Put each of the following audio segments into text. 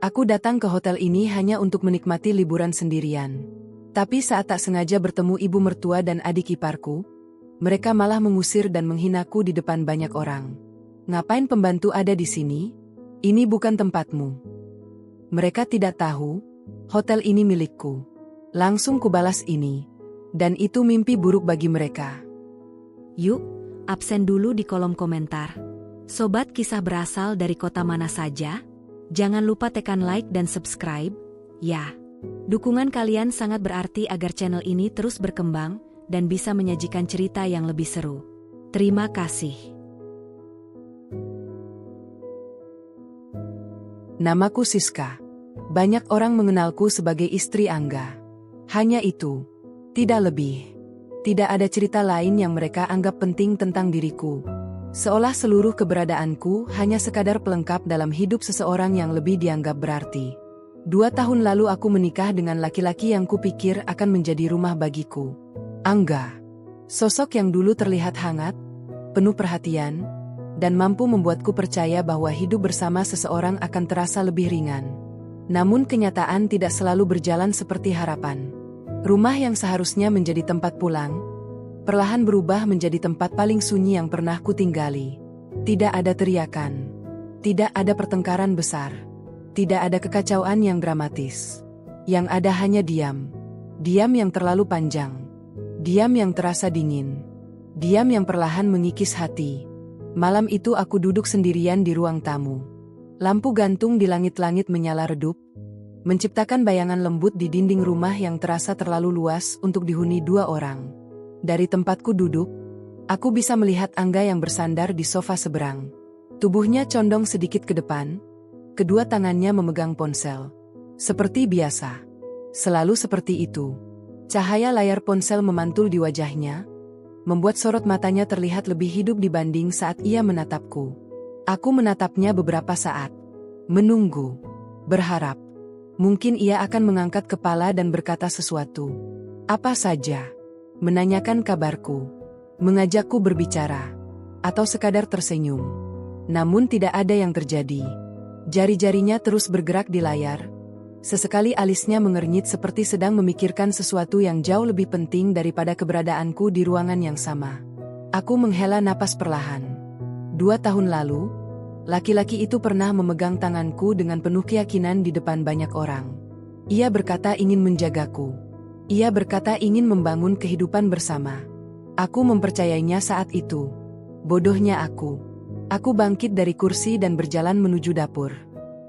Aku datang ke hotel ini hanya untuk menikmati liburan sendirian. Tapi saat tak sengaja bertemu ibu mertua dan adik iparku, mereka malah mengusir dan menghinaku di depan banyak orang. Ngapain pembantu ada di sini? Ini bukan tempatmu. Mereka tidak tahu, hotel ini milikku. Langsung kubalas ini. Dan itu mimpi buruk bagi mereka. Yuk, absen dulu di kolom komentar. Sobat kisah berasal dari kota mana saja? Jangan lupa tekan like dan subscribe, ya. Dukungan kalian sangat berarti agar channel ini terus berkembang dan bisa menyajikan cerita yang lebih seru. Terima kasih. Namaku Siska. Banyak orang mengenalku sebagai istri Angga. Hanya itu. Tidak lebih. Tidak ada cerita lain yang mereka anggap penting tentang diriku. Seolah seluruh keberadaanku hanya sekadar pelengkap dalam hidup seseorang yang lebih dianggap berarti. 2 tahun lalu aku menikah dengan laki-laki yang kupikir akan menjadi rumah bagiku. Angga. Sosok yang dulu terlihat hangat, penuh perhatian, dan mampu membuatku percaya bahwa hidup bersama seseorang akan terasa lebih ringan. Namun kenyataan tidak selalu berjalan seperti harapan. Rumah yang seharusnya menjadi tempat pulang, perlahan berubah menjadi tempat paling sunyi yang pernah kutinggali. Tidak ada teriakan, tidak ada pertengkaran besar, tidak ada kekacauan yang dramatis. Yang ada hanya diam. Diam yang terlalu panjang. Diam yang terasa dingin. Diam yang perlahan mengikis hati. Malam itu aku duduk sendirian di ruang tamu. Lampu gantung di langit-langit menyala redup, menciptakan bayangan lembut di dinding rumah yang terasa terlalu luas untuk dihuni 2 orang. Dari tempatku duduk, aku bisa melihat Angga yang bersandar di sofa seberang. Tubuhnya condong sedikit ke depan, kedua tangannya memegang ponsel. Seperti biasa. Selalu seperti itu. Cahaya layar ponsel memantul di wajahnya, membuat sorot matanya terlihat lebih hidup dibanding saat ia menatapku. Aku menatapnya beberapa saat. Menunggu. Berharap. Mungkin ia akan mengangkat kepala dan berkata sesuatu. Apa saja. Menanyakan kabarku. Mengajakku berbicara. Atau sekadar tersenyum. Namun tidak ada yang terjadi. Jari-jarinya terus bergerak di layar. Sesekali alisnya mengernyit seperti sedang memikirkan sesuatu yang jauh lebih penting daripada keberadaanku di ruangan yang sama. Aku menghela napas perlahan. 2 tahun lalu, laki-laki itu pernah memegang tanganku dengan penuh keyakinan di depan banyak orang. Ia berkata ingin menjagaku. Ia berkata ingin membangun kehidupan bersama. Aku mempercayainya saat itu. Bodohnya aku. Aku bangkit dari kursi dan berjalan menuju dapur.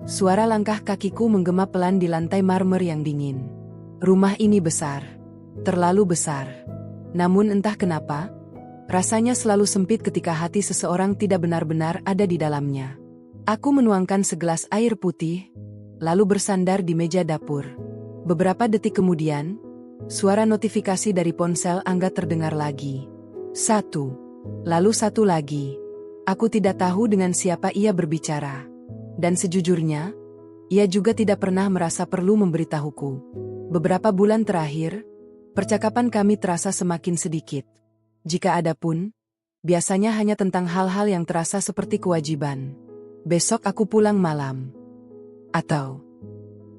Suara langkah kakiku menggema pelan di lantai marmer yang dingin. Rumah ini besar. Terlalu besar. Namun entah kenapa, rasanya selalu sempit ketika hati seseorang tidak benar-benar ada di dalamnya. Aku menuangkan segelas air putih, lalu bersandar di meja dapur. Beberapa detik kemudian, suara notifikasi dari ponsel Angga terdengar lagi. 1. Lalu 1 lagi. Aku tidak tahu dengan siapa ia berbicara. Dan sejujurnya, ia juga tidak pernah merasa perlu memberitahuku. Beberapa bulan terakhir, percakapan kami terasa semakin sedikit. Jika ada pun, biasanya hanya tentang hal-hal yang terasa seperti kewajiban. Besok aku pulang malam. Atau,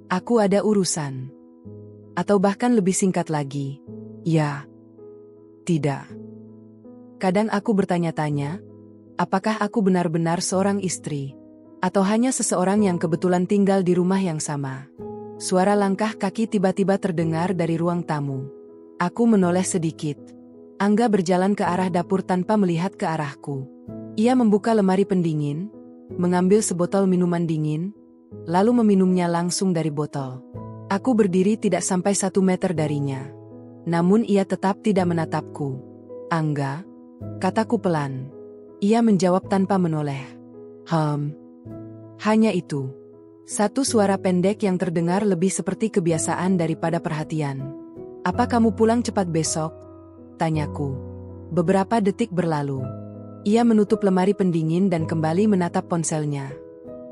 aku ada urusan. Atau bahkan lebih singkat lagi, ya, tidak. Kadang aku bertanya-tanya, apakah aku benar-benar seorang istri? Atau hanya seseorang yang kebetulan tinggal di rumah yang sama? Suara langkah kaki tiba-tiba terdengar dari ruang tamu. Aku menoleh sedikit. Angga berjalan ke arah dapur tanpa melihat ke arahku. Ia membuka lemari pendingin, mengambil sebotol minuman dingin, lalu meminumnya langsung dari botol. Aku berdiri tidak sampai 1 meter darinya. Namun ia tetap tidak menatapku. Angga, kataku pelan. Ia menjawab tanpa menoleh. Hanya itu. Satu suara pendek yang terdengar lebih seperti kebiasaan daripada perhatian. Apa kamu pulang cepat besok? Tanyaku. Beberapa detik berlalu. Ia menutup lemari pendingin dan kembali menatap ponselnya.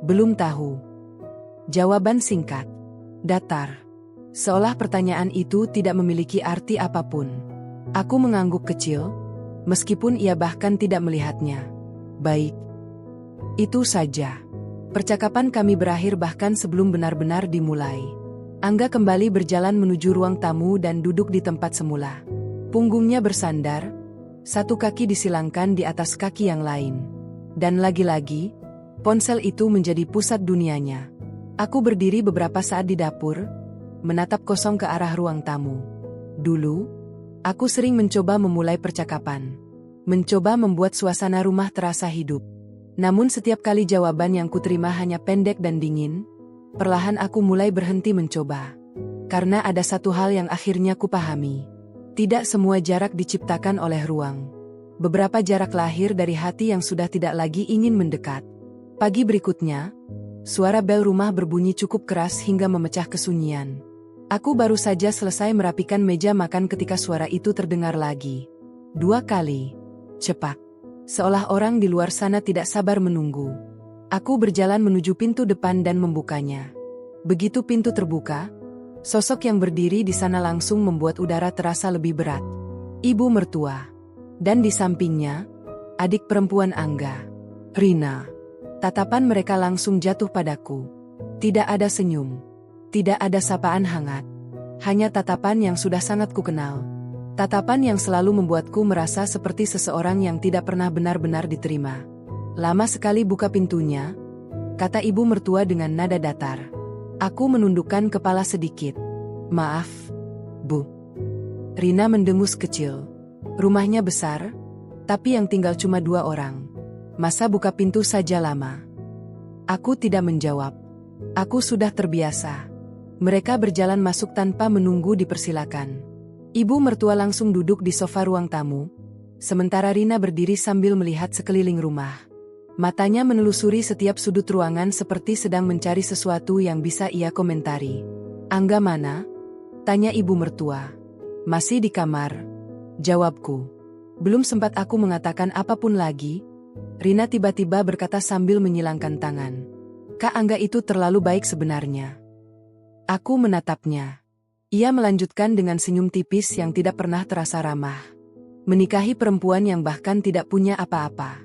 Belum tahu. Jawaban singkat. Datar. Seolah pertanyaan itu tidak memiliki arti apapun. Aku mengangguk kecil, meskipun ia bahkan tidak melihatnya. Baik. Itu saja. Percakapan kami berakhir bahkan sebelum benar-benar dimulai. Angga kembali berjalan menuju ruang tamu dan duduk di tempat semula. Punggungnya bersandar, satu kaki disilangkan di atas kaki yang lain. Dan lagi-lagi, ponsel itu menjadi pusat dunianya. Aku berdiri beberapa saat di dapur, menatap kosong ke arah ruang tamu. Dulu, aku sering mencoba memulai percakapan. Mencoba membuat suasana rumah terasa hidup. Namun setiap kali jawaban yang kuterima hanya pendek dan dingin, perlahan aku mulai berhenti mencoba. Karena ada satu hal yang akhirnya kupahami. Tidak semua jarak diciptakan oleh ruang. Beberapa jarak lahir dari hati yang sudah tidak lagi ingin mendekat. Pagi berikutnya, suara bel rumah berbunyi cukup keras hingga memecah kesunyian. Aku baru saja selesai merapikan meja makan ketika suara itu terdengar lagi. 2 kali. Cepat. Seolah orang di luar sana tidak sabar menunggu. Aku berjalan menuju pintu depan dan membukanya. Begitu pintu terbuka, sosok yang berdiri di sana langsung membuat udara terasa lebih berat. Ibu mertua. Dan di sampingnya, adik perempuan Angga, Rina. Tatapan mereka langsung jatuh padaku. Tidak ada senyum. Tidak ada sapaan hangat. Hanya tatapan yang sudah sangat kukenal. Tatapan yang selalu membuatku merasa seperti seseorang yang tidak pernah benar-benar diterima. Lama sekali buka pintunya, kata ibu mertua dengan nada datar. Aku menundukkan kepala sedikit. Maaf, Bu. Rina mendengus kecil. Rumahnya besar, tapi yang tinggal cuma 2 orang. Masa buka pintu saja lama? Aku tidak menjawab. Aku sudah terbiasa. Mereka berjalan masuk tanpa menunggu dipersilakan. Ibu mertua langsung duduk di sofa ruang tamu, sementara Rina berdiri sambil melihat sekeliling rumah. Matanya menelusuri setiap sudut ruangan seperti sedang mencari sesuatu yang bisa ia komentari. Angga mana? Tanya ibu mertua. Masih di kamar. Jawabku. Belum sempat aku mengatakan apapun lagi, Rina tiba-tiba berkata sambil menyilangkan tangan. Kak Angga itu terlalu baik sebenarnya. Aku menatapnya. Ia melanjutkan dengan senyum tipis yang tidak pernah terasa ramah. Menikahi perempuan yang bahkan tidak punya apa-apa.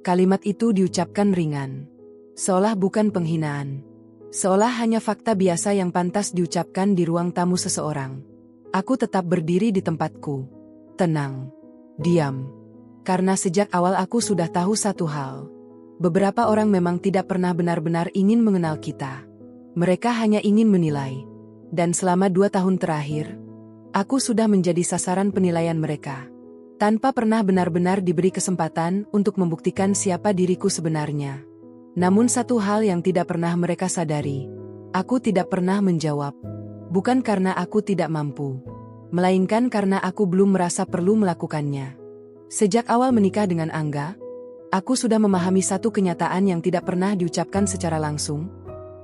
Kalimat itu diucapkan ringan. Seolah bukan penghinaan. Seolah hanya fakta biasa yang pantas diucapkan di ruang tamu seseorang. Aku tetap berdiri di tempatku. Tenang. Diam. Karena sejak awal aku sudah tahu satu hal. Beberapa orang memang tidak pernah benar-benar ingin mengenal kita. Mereka hanya ingin menilai. Dan selama 2 tahun terakhir, aku sudah menjadi sasaran penilaian mereka. Tanpa pernah benar-benar diberi kesempatan untuk membuktikan siapa diriku sebenarnya. Namun satu hal yang tidak pernah mereka sadari, aku tidak pernah menjawab. Bukan karena aku tidak mampu, melainkan karena aku belum merasa perlu melakukannya. Sejak awal menikah dengan Angga, aku sudah memahami satu kenyataan yang tidak pernah diucapkan secara langsung,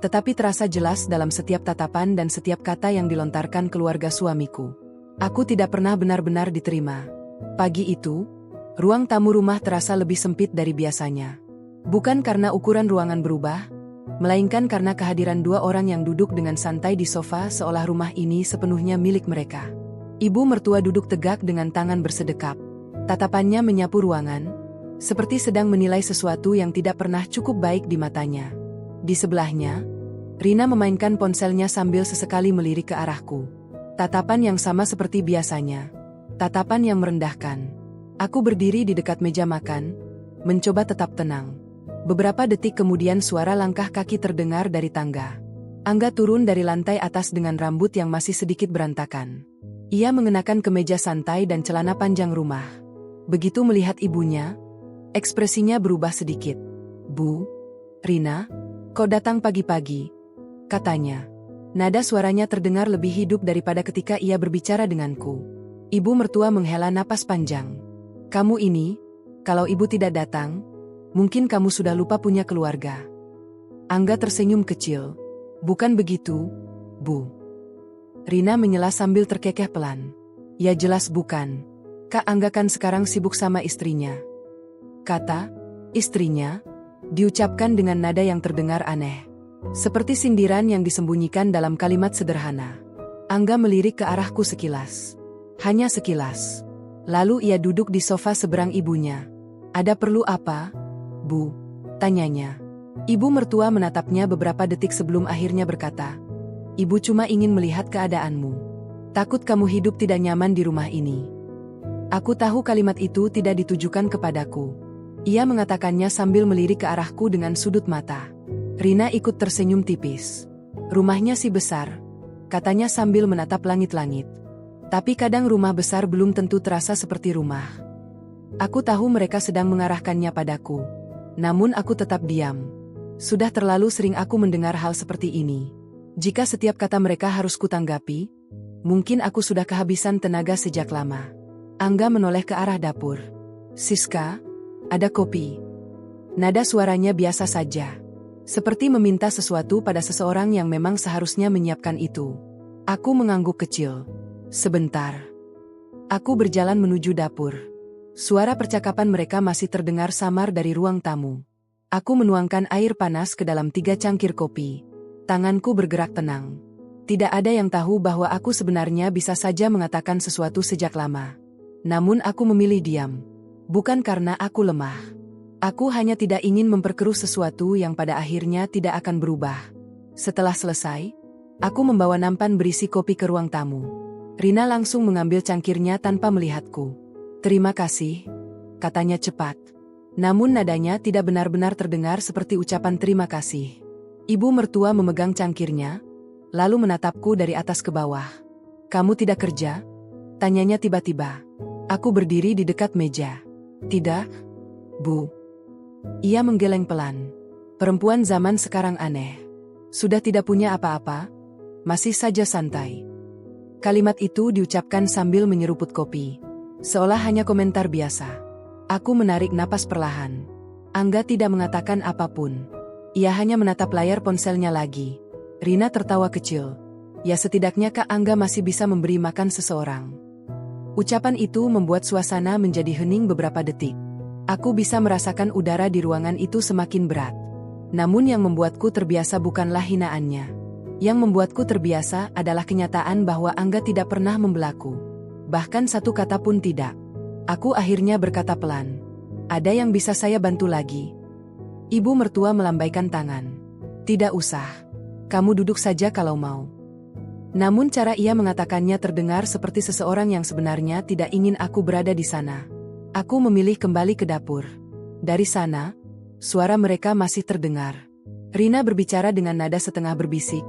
tetapi terasa jelas dalam setiap tatapan dan setiap kata yang dilontarkan keluarga suamiku. Aku tidak pernah benar-benar diterima. Pagi itu, ruang tamu rumah terasa lebih sempit dari biasanya. Bukan karena ukuran ruangan berubah, melainkan karena kehadiran 2 orang yang duduk dengan santai di sofa seolah rumah ini sepenuhnya milik mereka. Ibu mertua duduk tegak dengan tangan bersedekap. Tatapannya menyapu ruangan, seperti sedang menilai sesuatu yang tidak pernah cukup baik di matanya. Di sebelahnya, Rina memainkan ponselnya sambil sesekali melirik ke arahku. Tatapan yang sama seperti biasanya. Tatapan yang merendahkan. Aku berdiri di dekat meja makan, mencoba tetap tenang. Beberapa detik kemudian suara langkah kaki terdengar dari tangga. Angga turun dari lantai atas dengan rambut yang masih sedikit berantakan. Ia mengenakan kemeja santai dan celana panjang rumah. Begitu melihat ibunya, ekspresinya berubah sedikit. Bu, Rina, kau datang pagi-pagi, katanya. Nada suaranya terdengar lebih hidup daripada ketika ia berbicara denganku. Ibu mertua menghela napas panjang. Kamu ini, kalau ibu tidak datang, mungkin kamu sudah lupa punya keluarga. Angga tersenyum kecil. Bukan begitu, Bu. Rina menyela sambil terkekeh pelan. Ya jelas bukan. Kak Angga kan sekarang sibuk sama istrinya. Kata, istrinya, diucapkan dengan nada yang terdengar aneh. Seperti sindiran yang disembunyikan dalam kalimat sederhana. Angga melirik ke arahku sekilas. Hanya sekilas. Lalu ia duduk di sofa seberang ibunya. Ada perlu apa, Bu? Tanyanya. Ibu mertua menatapnya beberapa detik sebelum akhirnya berkata, "Ibu cuma ingin melihat keadaanmu. Takut kamu hidup tidak nyaman di rumah ini." Aku tahu kalimat itu tidak ditujukan kepadaku. Ia mengatakannya sambil melirik ke arahku dengan sudut mata. Rina ikut tersenyum tipis. "Rumahnya sih besar," katanya sambil menatap langit-langit. "Tapi kadang rumah besar belum tentu terasa seperti rumah." Aku tahu mereka sedang mengarahkannya padaku. Namun aku tetap diam. Sudah terlalu sering aku mendengar hal seperti ini. Jika setiap kata mereka harus kutanggapi, mungkin aku sudah kehabisan tenaga sejak lama. Angga menoleh ke arah dapur. "Siska, ada kopi." Nada suaranya biasa saja. Seperti meminta sesuatu pada seseorang yang memang seharusnya menyiapkan itu. Aku mengangguk kecil. "Sebentar." Aku berjalan menuju dapur. Suara percakapan mereka masih terdengar samar dari ruang tamu. Aku menuangkan air panas ke dalam 3 cangkir kopi. Tanganku bergerak tenang. Tidak ada yang tahu bahwa aku sebenarnya bisa saja mengatakan sesuatu sejak lama. Namun aku memilih diam. Bukan karena aku lemah. Aku hanya tidak ingin memperkeruh sesuatu yang pada akhirnya tidak akan berubah. Setelah selesai, aku membawa nampan berisi kopi ke ruang tamu. Rina langsung mengambil cangkirnya tanpa melihatku. "Terima kasih," katanya cepat. Namun nadanya tidak benar-benar terdengar seperti ucapan terima kasih. Ibu mertua memegang cangkirnya, lalu menatapku dari atas ke bawah. "Kamu tidak kerja?" tanyanya tiba-tiba. Aku berdiri di dekat meja. "Tidak, Bu." Ia menggeleng pelan. Perempuan zaman sekarang aneh. Sudah tidak punya apa-apa, masih saja santai. Kalimat itu diucapkan sambil menyeruput kopi. Seolah hanya komentar biasa. Aku menarik napas perlahan. Angga tidak mengatakan apapun. Ia hanya menatap layar ponselnya lagi. Rina tertawa kecil. Ya setidaknya Kak Angga masih bisa memberi makan seseorang. Ucapan itu membuat suasana menjadi hening beberapa detik. Aku bisa merasakan udara di ruangan itu semakin berat. Namun yang membuatku terbiasa bukanlah hinaannya. Yang membuatku terbiasa adalah kenyataan bahwa Angga tidak pernah membelaku. Bahkan satu kata pun tidak. Aku akhirnya berkata pelan, "Ada yang bisa saya bantu lagi?" Ibu mertua melambaikan tangan. "Tidak usah. Kamu duduk saja kalau mau." Namun cara ia mengatakannya terdengar seperti seseorang yang sebenarnya tidak ingin aku berada di sana. Aku memilih kembali ke dapur. Dari sana, suara mereka masih terdengar. Rina berbicara dengan nada setengah berbisik,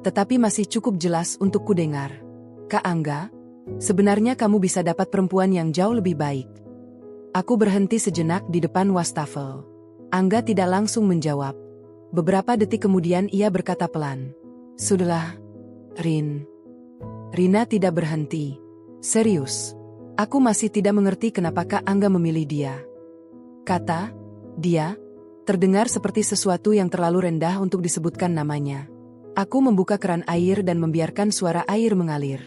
tetapi masih cukup jelas untuk kudengar. "Kak Angga, sebenarnya kamu bisa dapat perempuan yang jauh lebih baik." Aku berhenti sejenak di depan wastafel. Angga tidak langsung menjawab. Beberapa detik kemudian ia berkata pelan, "Sudahlah, Rin." Rina tidak berhenti. "Serius, aku masih tidak mengerti kenapa Kak Angga memilih dia." Kata dia terdengar seperti sesuatu yang terlalu rendah untuk disebutkan namanya. Aku membuka keran air dan membiarkan suara air mengalir.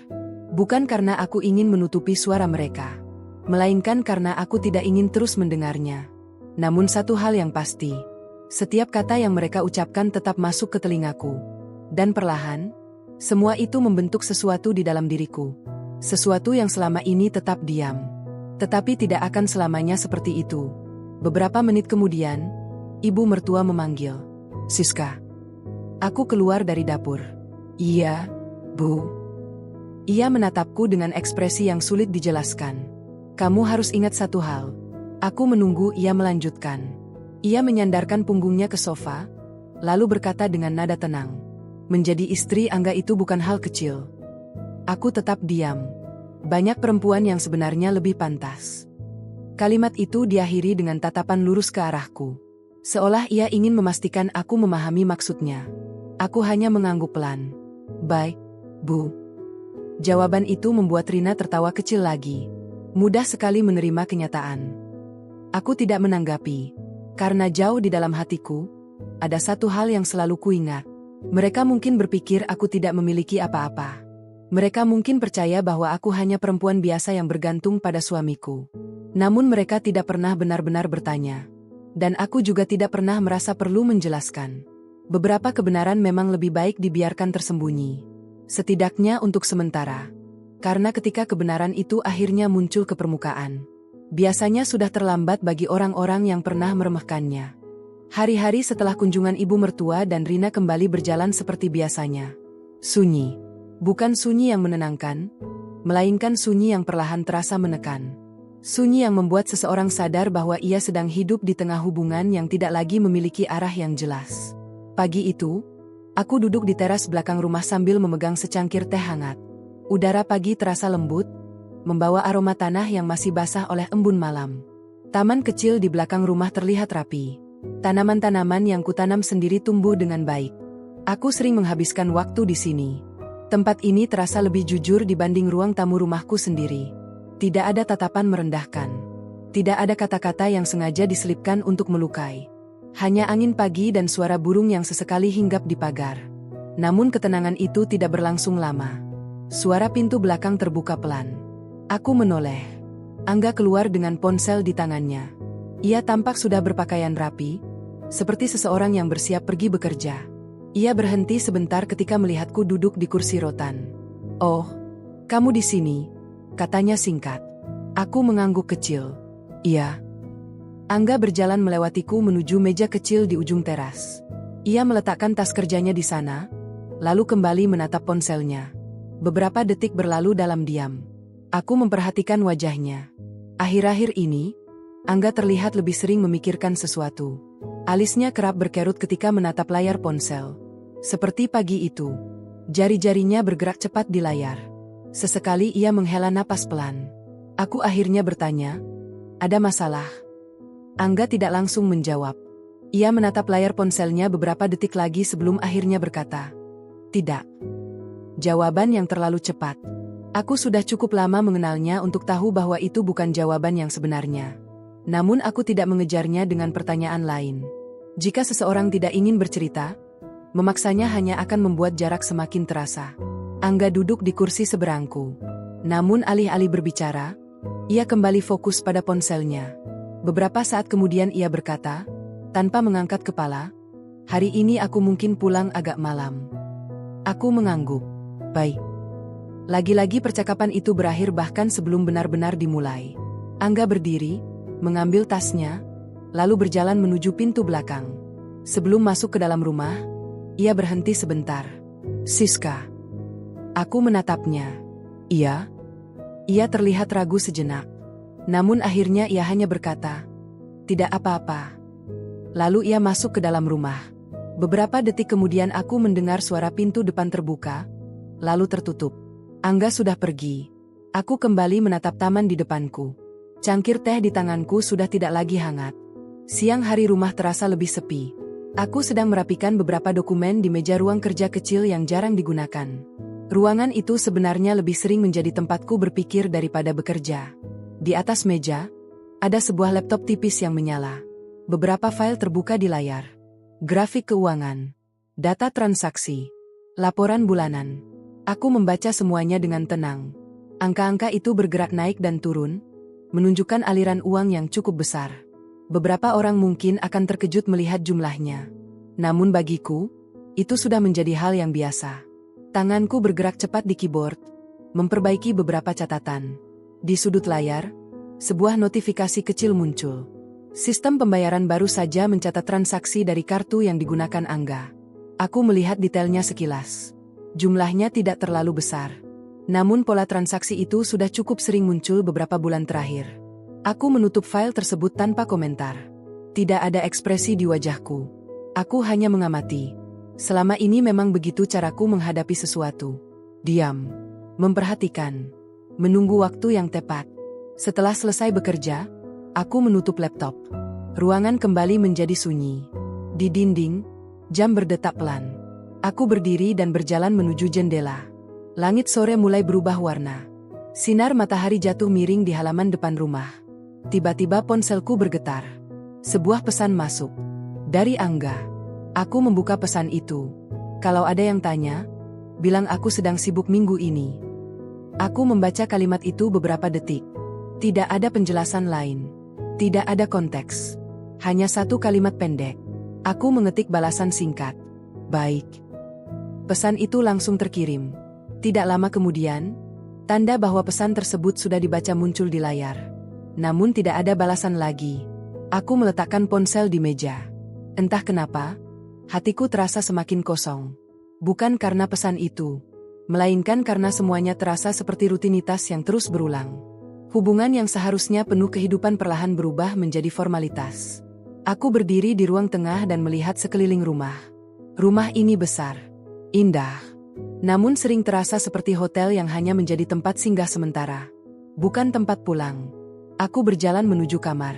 Bukan karena aku ingin menutupi suara mereka, melainkan karena aku tidak ingin terus mendengarnya. Namun satu hal yang pasti, setiap kata yang mereka ucapkan tetap masuk ke telingaku. Dan perlahan, semua itu membentuk sesuatu di dalam diriku. Sesuatu yang selama ini tetap diam. Tetapi tidak akan selamanya seperti itu. Beberapa menit kemudian, ibu mertua memanggil, "Siska." Aku keluar dari dapur. "Iya, Bu." Ia menatapku dengan ekspresi yang sulit dijelaskan. "Kamu harus ingat satu hal." Aku menunggu ia melanjutkan. Ia menyandarkan punggungnya ke sofa, lalu berkata dengan nada tenang, "Menjadi istri Angga itu bukan hal kecil." Aku tetap diam. Banyak perempuan yang sebenarnya lebih pantas. Kalimat itu diakhiri dengan tatapan lurus ke arahku. Seolah ia ingin memastikan aku memahami maksudnya. Aku hanya mengangguk pelan. "Baik, Bu." Jawaban itu membuat Rina tertawa kecil lagi. Mudah sekali menerima kenyataan. Aku tidak menanggapi. Karena jauh di dalam hatiku, ada satu hal yang selalu kuingat. Mereka mungkin berpikir aku tidak memiliki apa-apa. Mereka mungkin percaya bahwa aku hanya perempuan biasa yang bergantung pada suamiku. Namun mereka tidak pernah benar-benar bertanya. Dan aku juga tidak pernah merasa perlu menjelaskan. Beberapa kebenaran memang lebih baik dibiarkan tersembunyi. Setidaknya untuk sementara. Karena ketika kebenaran itu akhirnya muncul ke permukaan, biasanya sudah terlambat bagi orang-orang yang pernah meremehkannya. Hari-hari setelah kunjungan ibu mertua dan Rina kembali berjalan seperti biasanya. Sunyi. Bukan sunyi yang menenangkan, melainkan sunyi yang perlahan terasa menekan. Sunyi yang membuat seseorang sadar bahwa ia sedang hidup di tengah hubungan yang tidak lagi memiliki arah yang jelas. Pagi itu, aku duduk di teras belakang rumah sambil memegang secangkir teh hangat. Udara pagi terasa lembut, membawa aroma tanah yang masih basah oleh embun malam. Taman kecil di belakang rumah terlihat rapi. Tanaman-tanaman yang kutanam sendiri tumbuh dengan baik. Aku sering menghabiskan waktu di sini. Tempat ini terasa lebih jujur dibanding ruang tamu rumahku sendiri. Tidak ada tatapan merendahkan. Tidak ada kata-kata yang sengaja diselipkan untuk melukai. Hanya angin pagi dan suara burung yang sesekali hinggap di pagar. Namun ketenangan itu tidak berlangsung lama. Suara pintu belakang terbuka pelan. Aku menoleh. Angga keluar dengan ponsel di tangannya. Ia tampak sudah berpakaian rapi, seperti seseorang yang bersiap pergi bekerja. Ia berhenti sebentar ketika melihatku duduk di kursi rotan. "Oh, kamu di sini," katanya singkat. Aku mengangguk kecil. "Iya." Angga berjalan melewatiku menuju meja kecil di ujung teras. Ia meletakkan tas kerjanya di sana, lalu kembali menatap ponselnya. Beberapa detik berlalu dalam diam. Aku memperhatikan wajahnya. Akhir-akhir ini, Angga terlihat lebih sering memikirkan sesuatu. Alisnya kerap berkerut ketika menatap layar ponsel. Seperti pagi itu, jari-jarinya bergerak cepat di layar. Sesekali ia menghela napas pelan. Aku akhirnya bertanya, "Ada masalah?" Angga tidak langsung menjawab. Ia menatap layar ponselnya beberapa detik lagi sebelum akhirnya berkata, "Tidak." Jawaban yang terlalu cepat. Aku sudah cukup lama mengenalnya untuk tahu bahwa itu bukan jawaban yang sebenarnya. Namun aku tidak mengejarnya dengan pertanyaan lain. Jika seseorang tidak ingin bercerita, memaksanya hanya akan membuat jarak semakin terasa. Angga duduk di kursi seberangku. Namun alih-alih berbicara, ia kembali fokus pada ponselnya. Beberapa saat kemudian ia berkata, tanpa mengangkat kepala, "Hari ini aku mungkin pulang agak malam." Aku mengangguk. "Baik." Lagi-lagi percakapan itu berakhir bahkan sebelum benar-benar dimulai. Angga berdiri, mengambil tasnya, lalu berjalan menuju pintu belakang. Sebelum masuk ke dalam rumah, ia berhenti sebentar. "Siska." Aku menatapnya. "Iya." Ia terlihat ragu sejenak. Namun akhirnya ia hanya berkata, "Tidak apa-apa." Lalu ia masuk ke dalam rumah. Beberapa detik kemudian aku mendengar suara pintu depan terbuka, lalu tertutup. Angga sudah pergi. Aku kembali menatap taman di depanku. Cangkir teh di tanganku sudah tidak lagi hangat. Siang hari rumah terasa lebih sepi. Aku sedang merapikan beberapa dokumen di meja ruang kerja kecil yang jarang digunakan. Ruangan itu sebenarnya lebih sering menjadi tempatku berpikir daripada bekerja. Di atas meja, ada sebuah laptop tipis yang menyala. Beberapa file terbuka di layar. Grafik keuangan, data transaksi, laporan bulanan. Aku membaca semuanya dengan tenang. Angka-angka itu bergerak naik dan turun, menunjukkan aliran uang yang cukup besar. Beberapa orang mungkin akan terkejut melihat jumlahnya. Namun bagiku, itu sudah menjadi hal yang biasa. Tanganku bergerak cepat di keyboard, memperbaiki beberapa catatan. Di sudut layar, sebuah notifikasi kecil muncul. Sistem pembayaran baru saja mencatat transaksi dari kartu yang digunakan Angga. Aku melihat detailnya sekilas. Jumlahnya tidak terlalu besar. Namun pola transaksi itu sudah cukup sering muncul beberapa bulan terakhir. Aku menutup file tersebut tanpa komentar. Tidak ada ekspresi di wajahku. Aku hanya mengamati. Selama ini memang begitu caraku menghadapi sesuatu. Diam. Memperhatikan. Menunggu waktu yang tepat. Setelah selesai bekerja, aku menutup laptop. Ruangan kembali menjadi sunyi. Di dinding, jam berdetak pelan. Aku berdiri dan berjalan menuju jendela. Langit sore mulai berubah warna. Sinar matahari jatuh miring di halaman depan rumah. Tiba-tiba ponselku bergetar. Sebuah pesan masuk. Dari Angga. Aku membuka pesan itu. "Kalau ada yang tanya, bilang aku sedang sibuk minggu ini." Aku membaca kalimat itu beberapa detik. Tidak ada penjelasan lain. Tidak ada konteks. Hanya satu kalimat pendek. Aku mengetik balasan singkat. "Baik." Pesan itu langsung terkirim. Tidak lama kemudian, tanda bahwa pesan tersebut sudah dibaca muncul di layar. Namun tidak ada balasan lagi. Aku meletakkan ponsel di meja. Entah kenapa, hatiku terasa semakin kosong. Bukan karena pesan itu, melainkan karena semuanya terasa seperti rutinitas yang terus berulang. Hubungan yang seharusnya penuh kehidupan perlahan berubah menjadi formalitas. Aku berdiri di ruang tengah dan melihat sekeliling rumah. Rumah ini besar, indah, namun sering terasa seperti hotel yang hanya menjadi tempat singgah sementara, bukan tempat pulang. Aku berjalan menuju kamar.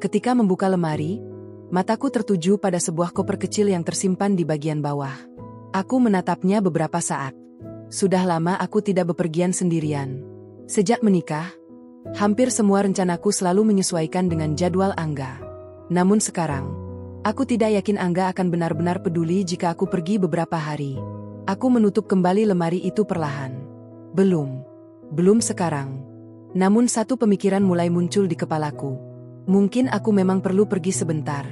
Ketika membuka lemari, mataku tertuju pada sebuah koper kecil yang tersimpan di bagian bawah. Aku menatapnya beberapa saat. Sudah lama aku tidak bepergian sendirian. Sejak menikah, hampir semua rencanaku selalu menyesuaikan dengan jadwal Angga. Namun sekarang, aku tidak yakin Angga akan benar-benar peduli jika aku pergi beberapa hari. Aku menutup kembali lemari itu perlahan. Belum sekarang. Namun satu pemikiran mulai muncul di kepalaku. Mungkin aku memang perlu pergi sebentar.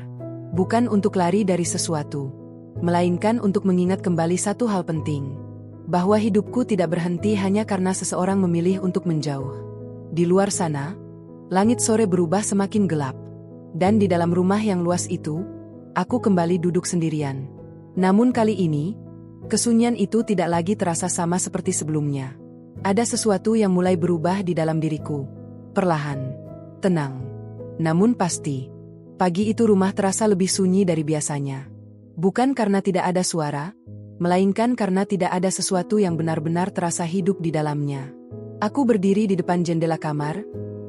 Bukan untuk lari dari sesuatu, melainkan untuk mengingat kembali satu hal penting. Bahwa hidupku tidak berhenti hanya karena seseorang memilih untuk menjauh. Di luar sana, langit sore berubah semakin gelap. Dan di dalam rumah yang luas itu, aku kembali duduk sendirian. Namun kali ini, kesunyian itu tidak lagi terasa sama seperti sebelumnya. Ada sesuatu yang mulai berubah di dalam diriku. Perlahan, tenang, namun pasti. Pagi itu rumah terasa lebih sunyi dari biasanya. Bukan karena tidak ada suara, melainkan karena tidak ada sesuatu yang benar-benar terasa hidup di dalamnya. Aku berdiri di depan jendela kamar,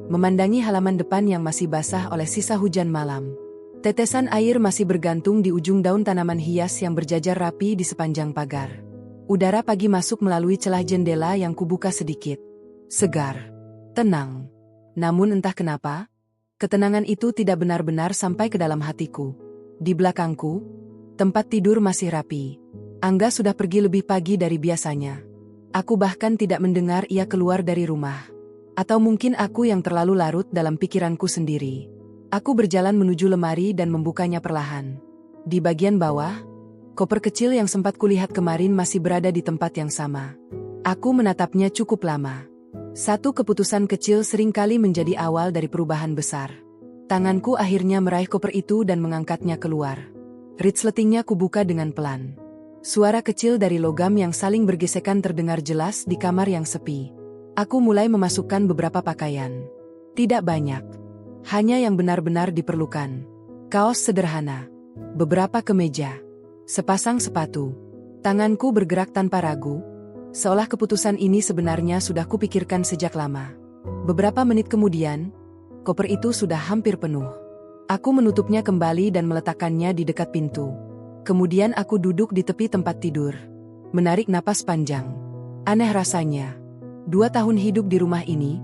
memandangi halaman depan yang masih basah oleh sisa hujan malam. Tetesan air masih bergantung di ujung daun tanaman hias yang berjajar rapi di sepanjang pagar. Udara pagi masuk melalui celah jendela yang kubuka sedikit. Segar, tenang. Namun entah kenapa, ketenangan itu tidak benar-benar sampai ke dalam hatiku. Di belakangku, tempat tidur masih rapi. Angga sudah pergi lebih pagi dari biasanya. Aku bahkan tidak mendengar ia keluar dari rumah. Atau mungkin aku yang terlalu larut dalam pikiranku sendiri. Aku berjalan menuju lemari dan membukanya perlahan. Di bagian bawah, koper kecil yang sempat kulihat kemarin masih berada di tempat yang sama. Aku menatapnya cukup lama. Satu keputusan kecil seringkali menjadi awal dari perubahan besar. Tanganku akhirnya meraih koper itu dan mengangkatnya keluar. Resletingnya kubuka dengan pelan. Suara kecil dari logam yang saling bergesekan terdengar jelas di kamar yang sepi. Aku mulai memasukkan beberapa pakaian. Tidak banyak. Hanya yang benar-benar diperlukan. Kaos sederhana. Beberapa kemeja. Sepasang sepatu. Tanganku bergerak tanpa ragu, seolah keputusan ini sebenarnya sudah kupikirkan sejak lama. Beberapa menit kemudian, koper itu sudah hampir penuh. Aku menutupnya kembali dan meletakkannya di dekat pintu. Kemudian aku duduk di tepi tempat tidur, menarik napas panjang. Aneh rasanya. 2 tahun hidup di rumah ini,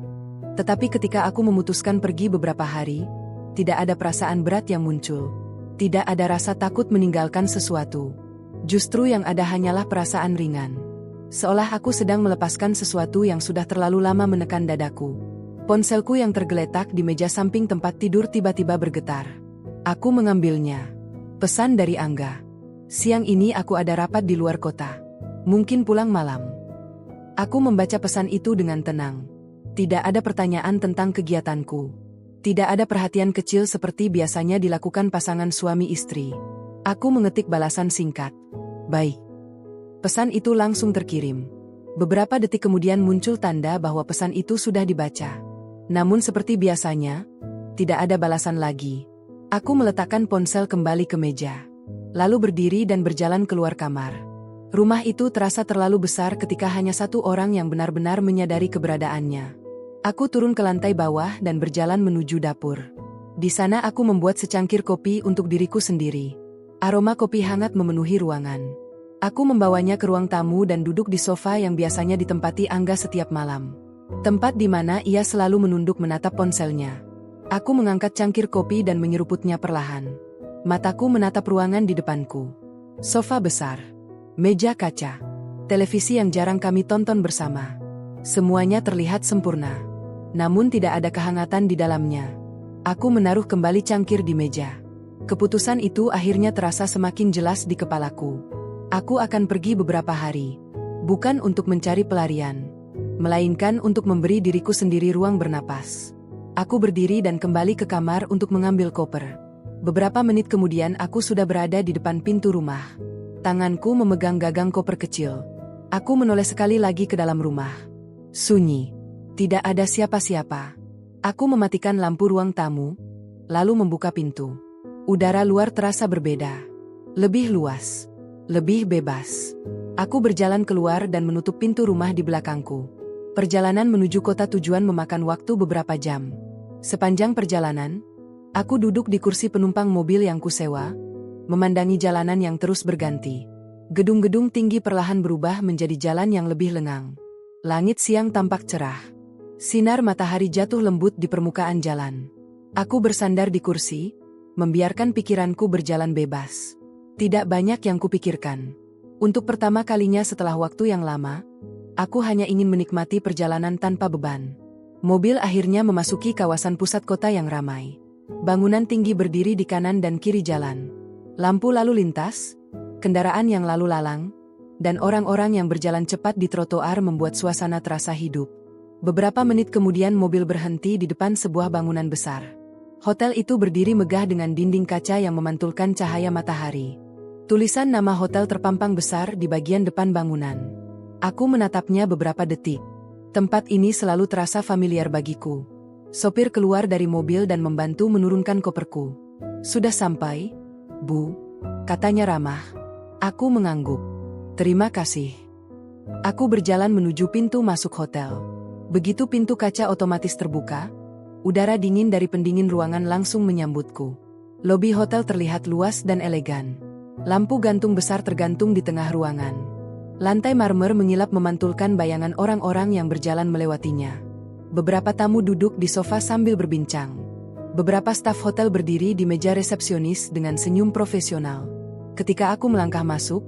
tetapi ketika aku memutuskan pergi beberapa hari, tidak ada perasaan berat yang muncul. Tidak ada rasa takut meninggalkan sesuatu. Justru yang ada hanyalah perasaan ringan. Seolah aku sedang melepaskan sesuatu yang sudah terlalu lama menekan dadaku. Ponselku yang tergeletak di meja samping tempat tidur tiba-tiba bergetar. Aku mengambilnya. Pesan dari Angga. Siang ini aku ada rapat di luar kota. Mungkin pulang malam. Aku membaca pesan itu dengan tenang. Tidak ada pertanyaan tentang kegiatanku. Tidak ada perhatian kecil seperti biasanya dilakukan pasangan suami istri. Aku mengetik balasan singkat. Baik. Pesan itu langsung terkirim. Beberapa detik kemudian muncul tanda bahwa pesan itu sudah dibaca. Namun seperti biasanya, tidak ada balasan lagi. Aku meletakkan ponsel kembali ke meja. Lalu berdiri dan berjalan keluar kamar. Rumah itu terasa terlalu besar ketika hanya satu orang yang benar-benar menyadari keberadaannya. Aku turun ke lantai bawah dan berjalan menuju dapur. Di sana aku membuat secangkir kopi untuk diriku sendiri. Aroma kopi hangat memenuhi ruangan. Aku membawanya ke ruang tamu dan duduk di sofa yang biasanya ditempati Angga setiap malam. Tempat di mana ia selalu menunduk menatap ponselnya. Aku mengangkat cangkir kopi dan menyeruputnya perlahan. Mataku menatap ruangan di depanku. Sofa besar. Meja kaca. Televisi yang jarang kami tonton bersama. Semuanya terlihat sempurna. Namun tidak ada kehangatan di dalamnya. Aku menaruh kembali cangkir di meja. Keputusan itu akhirnya terasa semakin jelas di kepalaku. Aku akan pergi beberapa hari. Bukan untuk mencari pelarian, melainkan untuk memberi diriku sendiri ruang bernapas. Aku berdiri dan kembali ke kamar untuk mengambil koper. Beberapa menit kemudian aku sudah berada di depan pintu rumah. Tanganku memegang gagang koper kecil. Aku menoleh sekali lagi ke dalam rumah. Sunyi. Tidak ada siapa-siapa. Aku mematikan lampu ruang tamu, lalu membuka pintu. Udara luar terasa berbeda. Lebih luas. Lebih bebas. Aku berjalan keluar dan menutup pintu rumah di belakangku. Perjalanan menuju kota tujuan memakan waktu beberapa jam. Sepanjang perjalanan, aku duduk di kursi penumpang mobil yang kusewa, memandangi jalanan yang terus berganti. Gedung-gedung tinggi perlahan berubah menjadi jalan yang lebih lengang. Langit siang tampak cerah. Sinar matahari jatuh lembut di permukaan jalan. Aku bersandar di kursi, membiarkan pikiranku berjalan bebas. Tidak banyak yang kupikirkan. Untuk pertama kalinya setelah waktu yang lama, aku hanya ingin menikmati perjalanan tanpa beban. Mobil akhirnya memasuki kawasan pusat kota yang ramai. Bangunan tinggi berdiri di kanan dan kiri jalan. Lampu lalu lintas, kendaraan yang lalu lalang, dan orang-orang yang berjalan cepat di trotoar membuat suasana terasa hidup. Beberapa menit kemudian mobil berhenti di depan sebuah bangunan besar. Hotel itu berdiri megah dengan dinding kaca yang memantulkan cahaya matahari. Tulisan nama hotel terpampang besar di bagian depan bangunan. Aku menatapnya beberapa detik. Tempat ini selalu terasa familiar bagiku. Sopir keluar dari mobil dan membantu menurunkan koperku. Sudah sampai, Bu, katanya ramah. Aku mengangguk. Terima kasih. Aku berjalan menuju pintu masuk hotel. Begitu pintu kaca otomatis terbuka, udara dingin dari pendingin ruangan langsung menyambutku. Lobi hotel terlihat luas dan elegan. Lampu gantung besar tergantung di tengah ruangan. Lantai marmer mengilap memantulkan bayangan orang-orang yang berjalan melewatinya. Beberapa tamu duduk di sofa sambil berbincang. Beberapa staf hotel berdiri di meja resepsionis dengan senyum profesional. Ketika aku melangkah masuk,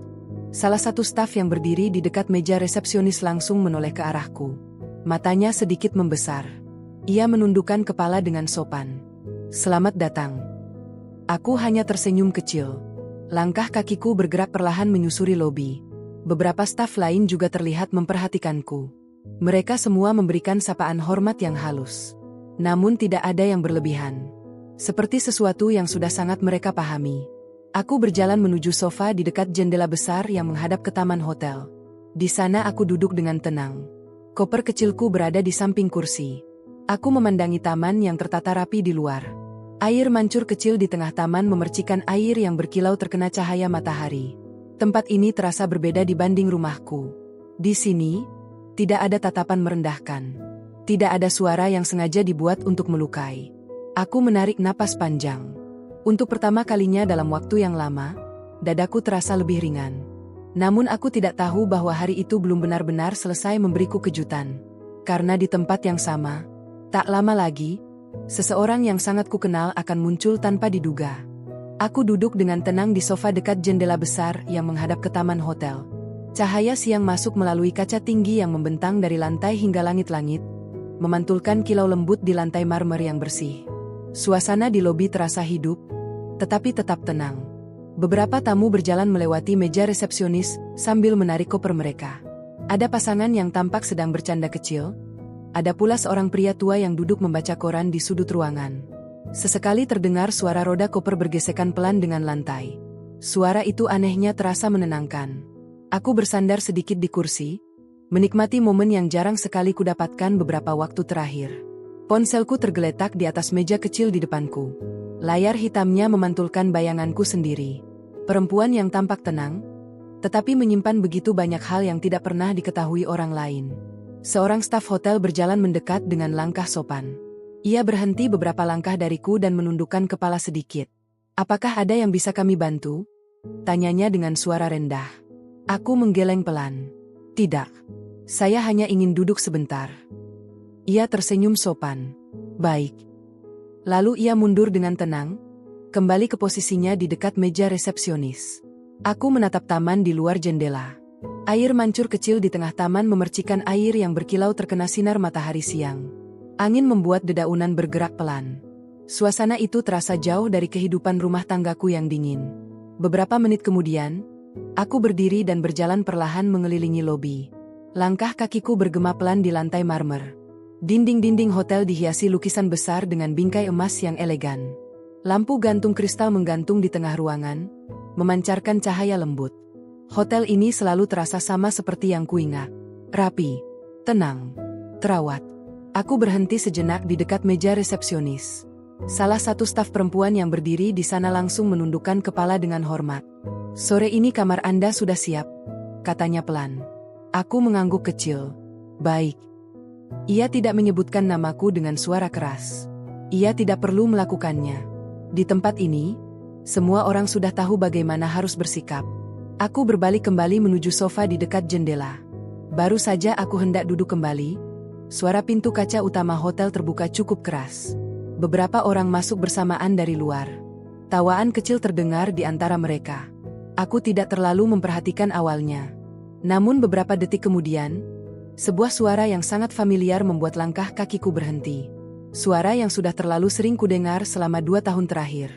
salah satu staf yang berdiri di dekat meja resepsionis langsung menoleh ke arahku. Matanya sedikit membesar. Ia menundukkan kepala dengan sopan. Selamat datang. Aku hanya tersenyum kecil. Langkah kakiku bergerak perlahan menyusuri lobi. Beberapa staf lain juga terlihat memperhatikanku. Mereka semua memberikan sapaan hormat yang halus. Namun tidak ada yang berlebihan. Seperti sesuatu yang sudah sangat mereka pahami. Aku berjalan menuju sofa di dekat jendela besar yang menghadap ke taman hotel. Di sana aku duduk dengan tenang. Koper kecilku berada di samping kursi. Aku memandangi taman yang tertata rapi di luar. Air mancur kecil di tengah taman memercikan air yang berkilau terkena cahaya matahari. Tempat ini terasa berbeda dibanding rumahku. Di sini, tidak ada tatapan merendahkan. Tidak ada suara yang sengaja dibuat untuk melukai. Aku menarik napas panjang. Untuk pertama kalinya dalam waktu yang lama, dadaku terasa lebih ringan. Namun aku tidak tahu bahwa hari itu belum benar-benar selesai memberiku kejutan. Karena di tempat yang sama, tak lama lagi, seseorang yang sangat kukenal akan muncul tanpa diduga. Aku duduk dengan tenang di sofa dekat jendela besar yang menghadap ke taman hotel. Cahaya siang masuk melalui kaca tinggi yang membentang dari lantai hingga langit-langit, memantulkan kilau lembut di lantai marmer yang bersih. Suasana di lobi terasa hidup, tetapi tetap tenang. Beberapa tamu berjalan melewati meja resepsionis sambil menarik koper mereka. Ada pasangan yang tampak sedang bercanda kecil. Ada pula seorang pria tua yang duduk membaca koran di sudut ruangan. Sesekali terdengar suara roda koper bergesekan pelan dengan lantai. Suara itu anehnya terasa menenangkan. Aku bersandar sedikit di kursi, menikmati momen yang jarang sekali kudapatkan beberapa waktu terakhir. Ponselku tergeletak di atas meja kecil di depanku. Layar hitamnya memantulkan bayanganku sendiri. Perempuan yang tampak tenang, tetapi menyimpan begitu banyak hal yang tidak pernah diketahui orang lain. Seorang staf hotel berjalan mendekat dengan langkah sopan. Ia berhenti beberapa langkah dariku dan menundukkan kepala sedikit. "Apakah ada yang bisa kami bantu?" tanyanya dengan suara rendah. Aku menggeleng pelan. "Tidak. Saya hanya ingin duduk sebentar." Ia tersenyum sopan. "Baik." Lalu ia mundur dengan tenang, kembali ke posisinya di dekat meja resepsionis. Aku menatap taman di luar jendela. Air mancur kecil di tengah taman memercikan air yang berkilau terkena sinar matahari siang. Angin membuat dedaunan bergerak pelan. Suasana itu terasa jauh dari kehidupan rumah tanggaku yang dingin. Beberapa menit kemudian, aku berdiri dan berjalan perlahan mengelilingi lobi. Langkah kakiku bergema pelan di lantai marmer. Dinding-dinding hotel dihiasi lukisan besar dengan bingkai emas yang elegan. Lampu gantung kristal menggantung di tengah ruangan, memancarkan cahaya lembut. Hotel ini selalu terasa sama seperti yang kuingat. Rapi, tenang, terawat. Aku berhenti sejenak di dekat meja resepsionis. Salah satu staf perempuan yang berdiri di sana langsung menundukkan kepala dengan hormat. "Sore ini kamar Anda sudah siap," katanya pelan. Aku mengangguk kecil. "Baik." Ia tidak menyebutkan namaku dengan suara keras. Ia tidak perlu melakukannya. Di tempat ini, semua orang sudah tahu bagaimana harus bersikap. Aku berbalik kembali menuju sofa di dekat jendela. Baru saja aku hendak duduk kembali, suara pintu kaca utama hotel terbuka cukup keras. Beberapa orang masuk bersamaan dari luar. Tawaan kecil terdengar di antara mereka. Aku tidak terlalu memperhatikan awalnya. Namun beberapa detik kemudian, sebuah suara yang sangat familiar membuat langkah kakiku berhenti. Suara yang sudah terlalu sering kudengar selama 2 tahun terakhir.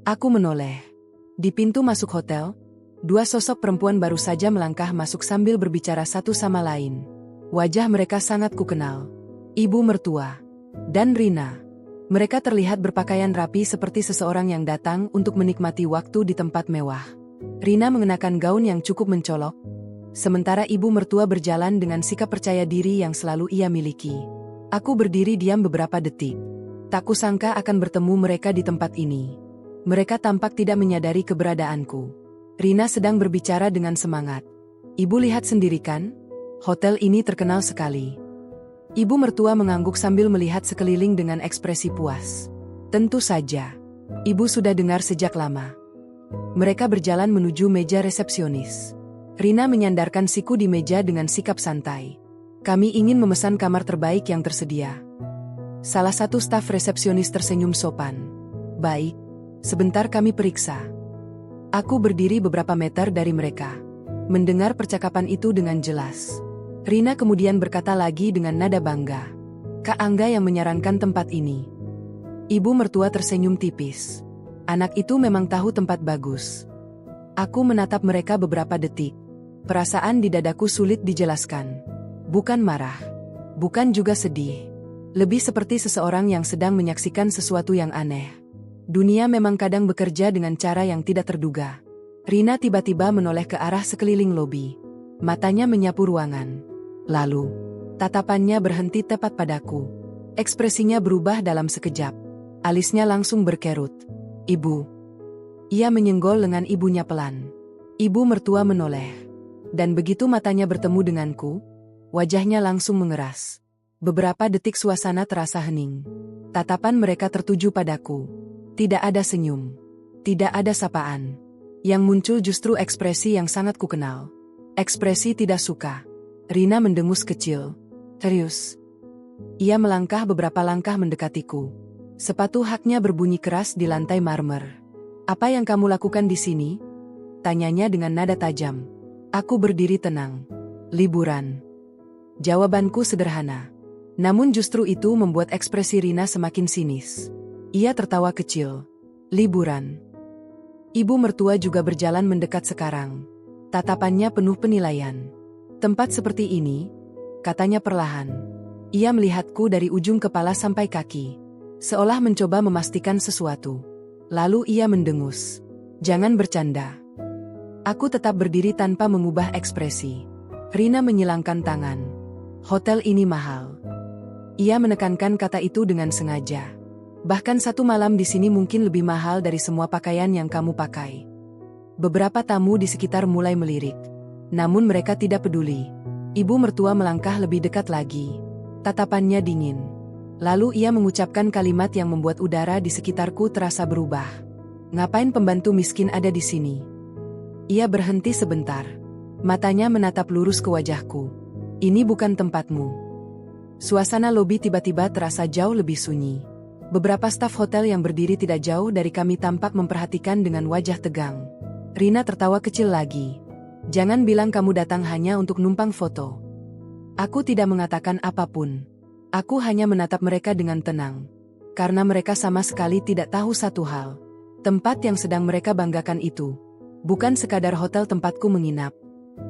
Aku menoleh. Di pintu masuk hotel, 2 sosok perempuan baru saja melangkah masuk sambil berbicara satu sama lain. Wajah mereka sangat kukenal. Ibu mertua dan Rina. Mereka terlihat berpakaian rapi seperti seseorang yang datang untuk menikmati waktu di tempat mewah. Rina mengenakan gaun yang cukup mencolok, sementara ibu mertua berjalan dengan sikap percaya diri yang selalu ia miliki. Aku berdiri diam beberapa detik. Tak kusangka akan bertemu mereka di tempat ini. Mereka tampak tidak menyadari keberadaanku. Rina sedang berbicara dengan semangat. "Ibu lihat sendiri kan? Hotel ini terkenal sekali." Ibu mertua mengangguk sambil melihat sekeliling dengan ekspresi puas. "Tentu saja. Ibu sudah dengar sejak lama." Mereka berjalan menuju meja resepsionis. Rina menyandarkan siku di meja dengan sikap santai. "Kami ingin memesan kamar terbaik yang tersedia." Salah satu staf resepsionis tersenyum sopan. "Baik, sebentar kami periksa." Aku berdiri beberapa meter dari mereka, mendengar percakapan itu dengan jelas. Rina kemudian berkata lagi dengan nada bangga, "Kak Angga yang menyarankan tempat ini." Ibu mertua tersenyum tipis. Anak itu memang tahu tempat bagus. Aku menatap mereka beberapa detik. Perasaan di dadaku sulit dijelaskan. Bukan marah, bukan juga sedih. Lebih seperti seseorang yang sedang menyaksikan sesuatu yang aneh. Dunia memang kadang bekerja dengan cara yang tidak terduga. Rina tiba-tiba menoleh ke arah sekeliling lobi. Matanya menyapu ruangan. Lalu, tatapannya berhenti tepat padaku. Ekspresinya berubah dalam sekejap. Alisnya langsung berkerut. "Ibu." Ia menyenggol lengan ibunya pelan. Ibu mertua menoleh. Dan begitu matanya bertemu denganku, wajahnya langsung mengeras. Beberapa detik suasana terasa hening. Tatapan mereka tertuju padaku. Tidak ada senyum. Tidak ada sapaan. Yang muncul justru ekspresi yang sangat kukenal. Ekspresi tidak suka. Rina mendengus kecil. "Serius?" Ia melangkah beberapa langkah mendekatiku. Sepatu haknya berbunyi keras di lantai marmer. "Apa yang kamu lakukan di sini?" Tanyanya dengan nada tajam. Aku berdiri tenang. "Liburan." Jawabanku sederhana. Namun justru itu membuat ekspresi Rina semakin sinis. Ia tertawa kecil. "Liburan." Ibu mertua juga berjalan mendekat sekarang. Tatapannya penuh penilaian. "Tempat seperti ini," katanya perlahan. Ia melihatku dari ujung kepala sampai kaki, seolah mencoba memastikan sesuatu. Lalu ia mendengus. "Jangan bercanda." Aku tetap berdiri tanpa mengubah ekspresi. Rina menyilangkan tangan. "Hotel ini mahal." Ia menekankan kata itu dengan sengaja. "Bahkan 1 malam di sini mungkin lebih mahal dari semua pakaian yang kamu pakai." Beberapa tamu di sekitar mulai melirik. Namun mereka tidak peduli. Ibu mertua melangkah lebih dekat lagi. Tatapannya dingin. Lalu ia mengucapkan kalimat yang membuat udara di sekitarku terasa berubah. "Ngapain pembantu miskin ada di sini?" Ia berhenti sebentar. Matanya menatap lurus ke wajahku. "Ini bukan tempatmu." Suasana lobi tiba-tiba terasa jauh lebih sunyi. Beberapa staf hotel yang berdiri tidak jauh dari kami tampak memperhatikan dengan wajah tegang. Rina tertawa kecil lagi. "Jangan bilang kamu datang hanya untuk numpang foto." Aku tidak mengatakan apapun. Aku hanya menatap mereka dengan tenang. Karena mereka sama sekali tidak tahu satu hal. Tempat yang sedang mereka banggakan itu bukan sekadar hotel tempatku menginap.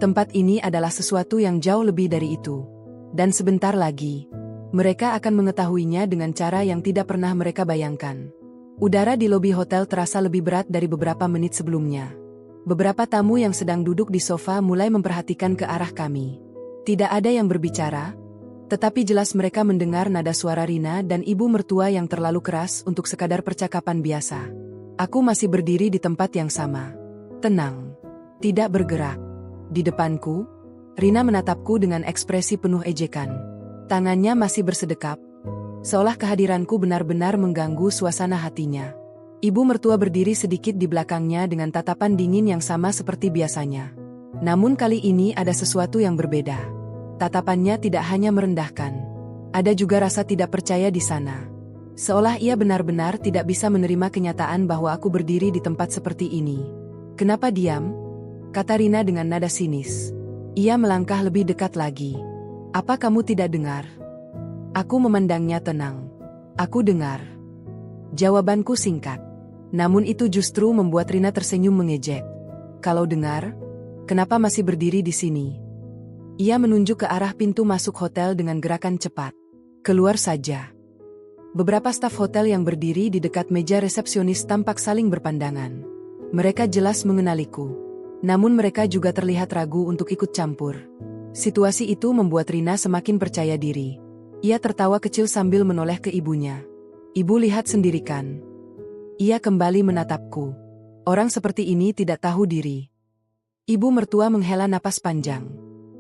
Tempat ini adalah sesuatu yang jauh lebih dari itu. Dan sebentar lagi, mereka akan mengetahuinya dengan cara yang tidak pernah mereka bayangkan. Udara di lobi hotel terasa lebih berat dari beberapa menit sebelumnya. Beberapa tamu yang sedang duduk di sofa mulai memperhatikan ke arah kami. Tidak ada yang berbicara, tetapi jelas mereka mendengar nada suara Rina dan ibu mertua yang terlalu keras untuk sekadar percakapan biasa. Aku masih berdiri di tempat yang sama. Tenang. Tidak bergerak. Di depanku, Rina menatapku dengan ekspresi penuh ejekan. Tangannya masih bersedekap, seolah kehadiranku benar-benar mengganggu suasana hatinya. Ibu mertua berdiri sedikit di belakangnya dengan tatapan dingin yang sama seperti biasanya. Namun kali ini ada sesuatu yang berbeda. Tatapannya tidak hanya merendahkan. Ada juga rasa tidak percaya di sana. Seolah ia benar-benar tidak bisa menerima kenyataan bahwa aku berdiri di tempat seperti ini. "Kenapa diam?" kata Rina dengan nada sinis. Ia melangkah lebih dekat lagi. "Apa kamu tidak dengar?" Aku memandangnya tenang. "Aku dengar." Jawabanku singkat. Namun itu justru membuat Rina tersenyum mengejek. "Kalau dengar, kenapa masih berdiri di sini?" Ia menunjuk ke arah pintu masuk hotel dengan gerakan cepat. "Keluar saja." Beberapa staf hotel yang berdiri di dekat meja resepsionis tampak saling berpandangan. Mereka jelas mengenaliku. Namun mereka juga terlihat ragu untuk ikut campur. Situasi itu membuat Rina semakin percaya diri. Ia tertawa kecil sambil menoleh ke ibunya. "Ibu lihat sendiri kan?" Ia kembali menatapku. Orang seperti ini tidak tahu diri. Ibu mertua menghela napas panjang.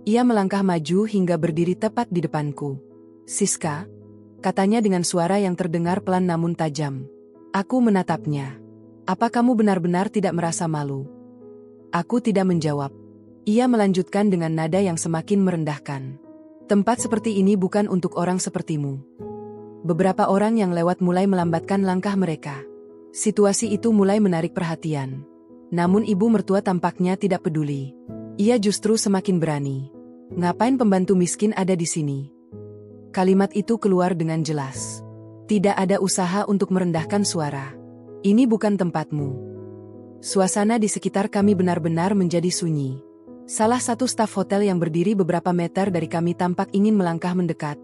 Ia melangkah maju hingga berdiri tepat di depanku. "Siska," katanya dengan suara yang terdengar pelan namun tajam. Aku menatapnya. "Apa kamu benar-benar tidak merasa malu?" Aku tidak menjawab. Ia melanjutkan dengan nada yang semakin merendahkan. "Tempat seperti ini bukan untuk orang sepertimu." Beberapa orang yang lewat mulai melambatkan langkah mereka. Situasi itu mulai menarik perhatian. Namun ibu mertua tampaknya tidak peduli. Ia justru semakin berani. "Ngapain pembantu miskin ada di sini?" Kalimat itu keluar dengan jelas. Tidak ada usaha untuk merendahkan suara. "Ini bukan tempatmu." Suasana di sekitar kami benar-benar menjadi sunyi. Salah satu staf hotel yang berdiri beberapa meter dari kami tampak ingin melangkah mendekat,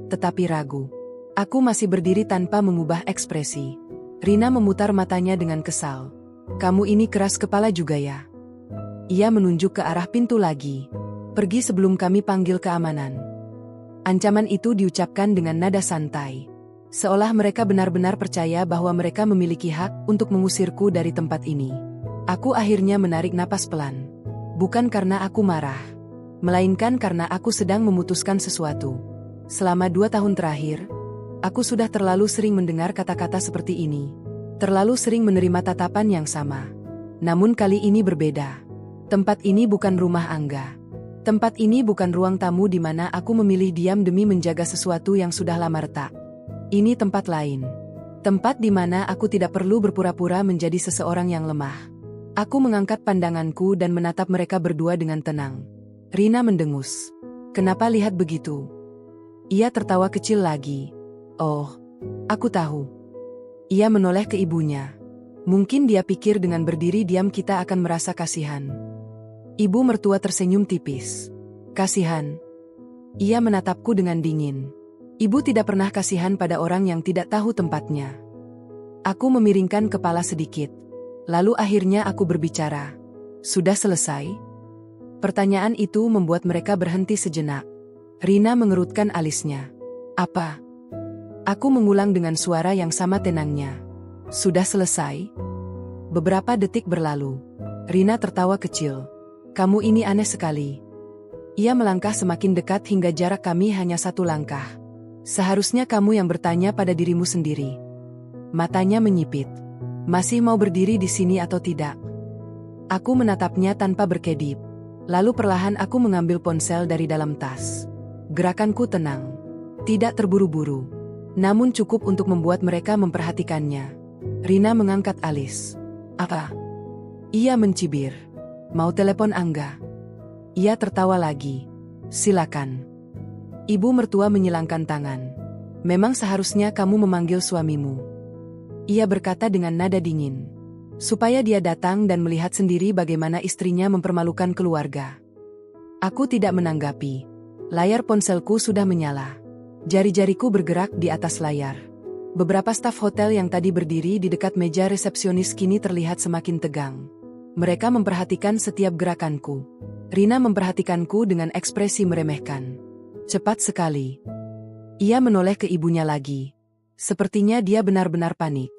tetapi ragu. Aku masih berdiri tanpa mengubah ekspresi. Rina memutar matanya dengan kesal. "Kamu ini keras kepala juga ya?" Ia menunjuk ke arah pintu lagi. "Pergi sebelum kami panggil keamanan." Ancaman itu diucapkan dengan nada santai. Seolah mereka benar-benar percaya bahwa mereka memiliki hak untuk mengusirku dari tempat ini. Aku akhirnya menarik napas pelan. Bukan karena aku marah, melainkan karena aku sedang memutuskan sesuatu. Selama 2 tahun terakhir, aku sudah terlalu sering mendengar kata-kata seperti ini. Terlalu sering menerima tatapan yang sama. Namun kali ini berbeda. Tempat ini bukan rumah Angga. Tempat ini bukan ruang tamu di mana aku memilih diam demi menjaga sesuatu yang sudah lama retak. Ini tempat lain. Tempat di mana aku tidak perlu berpura-pura menjadi seseorang yang lemah. Aku mengangkat pandanganku dan menatap mereka berdua dengan tenang. Rina mendengus. "Kenapa lihat begitu?" Ia tertawa kecil lagi. "Oh, aku tahu." Ia menoleh ke ibunya. Mungkin dia pikir dengan berdiri diam kita akan merasa kasihan. Ibu mertua tersenyum tipis. "Kasihan?" Ia menatapku dengan dingin. Ibu tidak pernah kasihan pada orang yang tidak tahu tempatnya. Aku memiringkan kepala sedikit. Lalu akhirnya aku berbicara. "Sudah selesai?" Pertanyaan itu membuat mereka berhenti sejenak. Rina mengerutkan alisnya. "Apa?" Aku mengulang dengan suara yang sama tenangnya. "Sudah selesai?" Beberapa detik berlalu. Rina tertawa kecil. "Kamu ini aneh sekali." Ia melangkah semakin dekat hingga jarak kami hanya 1 langkah. "Seharusnya kamu yang bertanya pada dirimu sendiri." Matanya menyipit. "Masih mau berdiri di sini atau tidak?" Aku menatapnya tanpa berkedip. Lalu perlahan aku mengambil ponsel dari dalam tas. Gerakanku tenang. Tidak terburu-buru. Namun cukup untuk membuat mereka memperhatikannya. Rina mengangkat alis. "Apa?" Ia mencibir. "Mau telepon Angga?" Ia tertawa lagi. "Silakan." Ibu mertua menyilangkan tangan. "Memang seharusnya kamu memanggil suamimu." Ia berkata dengan nada dingin. Supaya dia datang dan melihat sendiri bagaimana istrinya mempermalukan keluarga. Aku tidak menanggapi. Layar ponselku sudah menyala. Jari-jariku bergerak di atas layar. Beberapa staf hotel yang tadi berdiri di dekat meja resepsionis kini terlihat semakin tegang. Mereka memperhatikan setiap gerakanku. Rina memperhatikanku dengan ekspresi meremehkan. Cepat sekali. Ia menoleh ke ibunya lagi. Sepertinya dia benar-benar panik.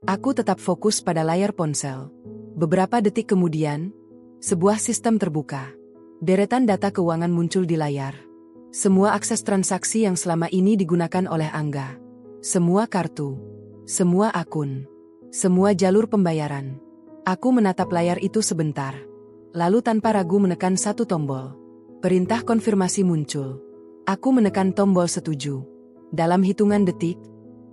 Aku tetap fokus pada layar ponsel. Beberapa detik kemudian, sebuah sistem terbuka. Deretan data keuangan muncul di layar. Semua akses transaksi yang selama ini digunakan oleh Angga. Semua kartu, semua akun, semua jalur pembayaran. Aku menatap layar itu sebentar. Lalu tanpa ragu menekan satu tombol. Perintah konfirmasi muncul. Aku menekan tombol setuju. Dalam hitungan detik,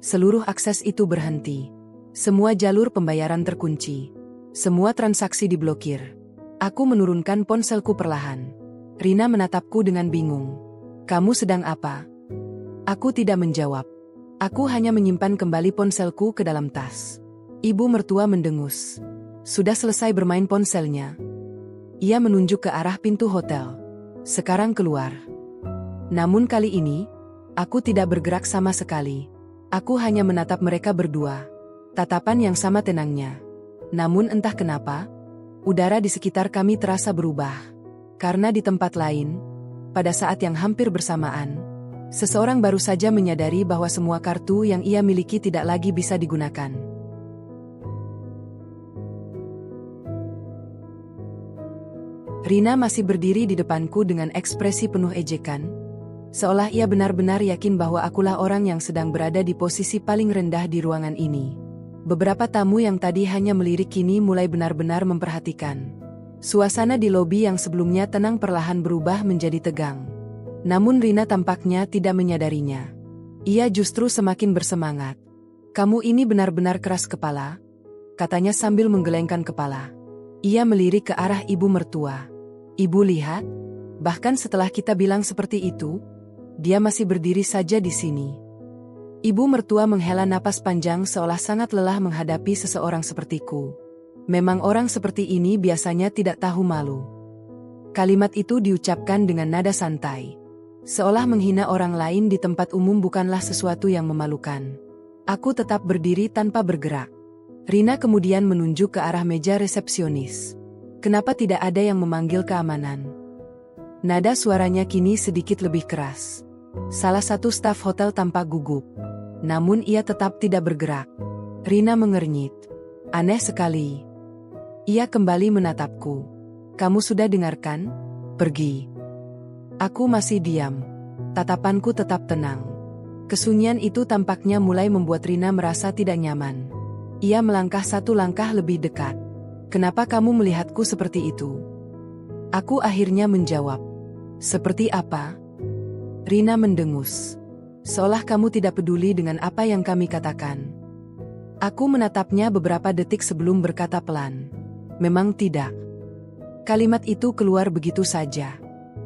seluruh akses itu berhenti. Semua jalur pembayaran terkunci. Semua transaksi diblokir. Aku menurunkan ponselku perlahan. Rina menatapku dengan bingung. Kamu sedang apa? Aku tidak menjawab. Aku hanya menyimpan kembali ponselku ke dalam tas. Ibu mertua mendengus. Sudah selesai bermain ponselnya. Ia menunjuk ke arah pintu hotel. Sekarang keluar. Namun kali ini, aku tidak bergerak sama sekali. Aku hanya menatap mereka berdua. Tatapan yang sama tenangnya. Namun entah kenapa, udara di sekitar kami terasa berubah. Karena di tempat lain, pada saat yang hampir bersamaan, seseorang baru saja menyadari bahwa semua kartu yang ia miliki tidak lagi bisa digunakan. Rina masih berdiri di depanku dengan ekspresi penuh ejekan, seolah ia benar-benar yakin bahwa akulah orang yang sedang berada di posisi paling rendah di ruangan ini. Beberapa tamu yang tadi hanya melirik kini mulai benar-benar memperhatikan. Suasana di lobi yang sebelumnya tenang perlahan berubah menjadi tegang. Namun Rina tampaknya tidak menyadarinya. Ia justru semakin bersemangat. Kamu ini benar-benar keras kepala, katanya sambil menggelengkan kepala. Ia melirik ke arah ibu mertua. Ibu lihat, bahkan setelah kita bilang seperti itu, dia masih berdiri saja di sini. Ibu mertua menghela napas panjang seolah sangat lelah menghadapi seseorang sepertiku. Memang orang seperti ini biasanya tidak tahu malu. Kalimat itu diucapkan dengan nada santai. Seolah menghina orang lain di tempat umum bukanlah sesuatu yang memalukan. Aku tetap berdiri tanpa bergerak. Rina kemudian menunjuk ke arah meja resepsionis. Kenapa tidak ada yang memanggil keamanan? Nada suaranya kini sedikit lebih keras. Salah satu staf hotel tampak gugup. Namun ia tetap tidak bergerak. Rina mengernyit. Aneh sekali. Ia kembali menatapku. Kamu sudah dengarkan? Pergi. Aku masih diam. Tatapanku tetap tenang. Kesunyian itu tampaknya mulai membuat Rina merasa tidak nyaman. Ia melangkah satu langkah lebih dekat. Kenapa kamu melihatku seperti itu? Aku akhirnya menjawab. Seperti apa? Rina mendengus. Seolah kamu tidak peduli dengan apa yang kami katakan. Aku menatapnya beberapa detik sebelum berkata pelan. Memang tidak. Kalimat itu keluar begitu saja.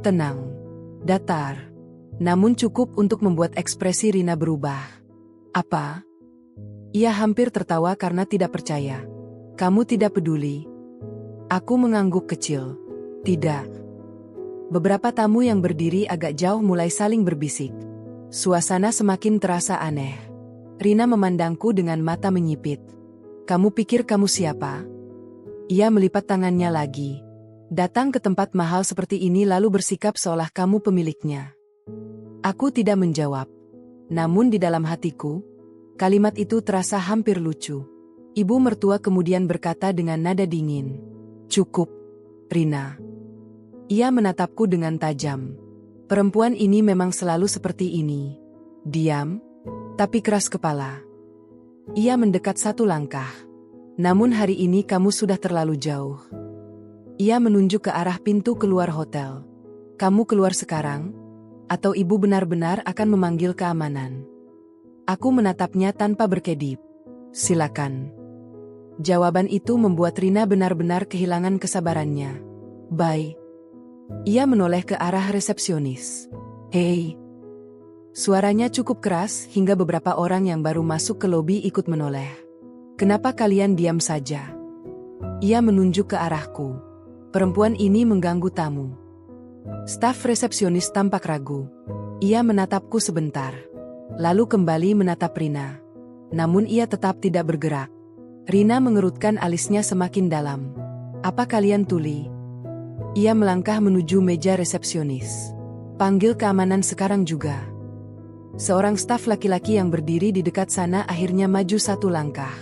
Tenang. Datar. Namun cukup untuk membuat ekspresi Rina berubah. Apa? Ia hampir tertawa karena tidak percaya. Kamu tidak peduli. Aku mengangguk kecil. Tidak. Beberapa tamu yang berdiri agak jauh mulai saling berbisik. Suasana semakin terasa aneh. Rina memandangku dengan mata menyipit. Kamu pikir kamu siapa? Ia melipat tangannya lagi. Datang ke tempat mahal seperti ini lalu bersikap seolah kamu pemiliknya. Aku tidak menjawab. Namun di dalam hatiku, kalimat itu terasa hampir lucu. Ibu mertua kemudian berkata dengan nada dingin. Cukup, Rina. Ia menatapku dengan tajam. Perempuan ini memang selalu seperti ini. Diam, tapi keras kepala. Ia mendekat satu langkah. Namun hari ini kamu sudah terlalu jauh. Ia menunjuk ke arah pintu keluar hotel. Kamu keluar sekarang, atau ibu benar-benar akan memanggil keamanan. Aku menatapnya tanpa berkedip. Silakan. Jawaban itu membuat Rina benar-benar kehilangan kesabarannya. Bye. Ia menoleh ke arah resepsionis. Hei. Suaranya cukup keras hingga beberapa orang yang baru masuk ke lobi ikut menoleh. Kenapa kalian diam saja? Ia menunjuk ke arahku. Perempuan ini mengganggu tamu. Staf resepsionis tampak ragu. Ia menatapku sebentar. Lalu kembali menatap Rina. namun ia tetap tidak bergerak. Rina mengerutkan alisnya semakin dalam. Apa kalian tuli? Ia melangkah menuju meja resepsionis. Panggil keamanan sekarang juga. Seorang staf laki-laki yang berdiri di dekat sana akhirnya maju satu langkah.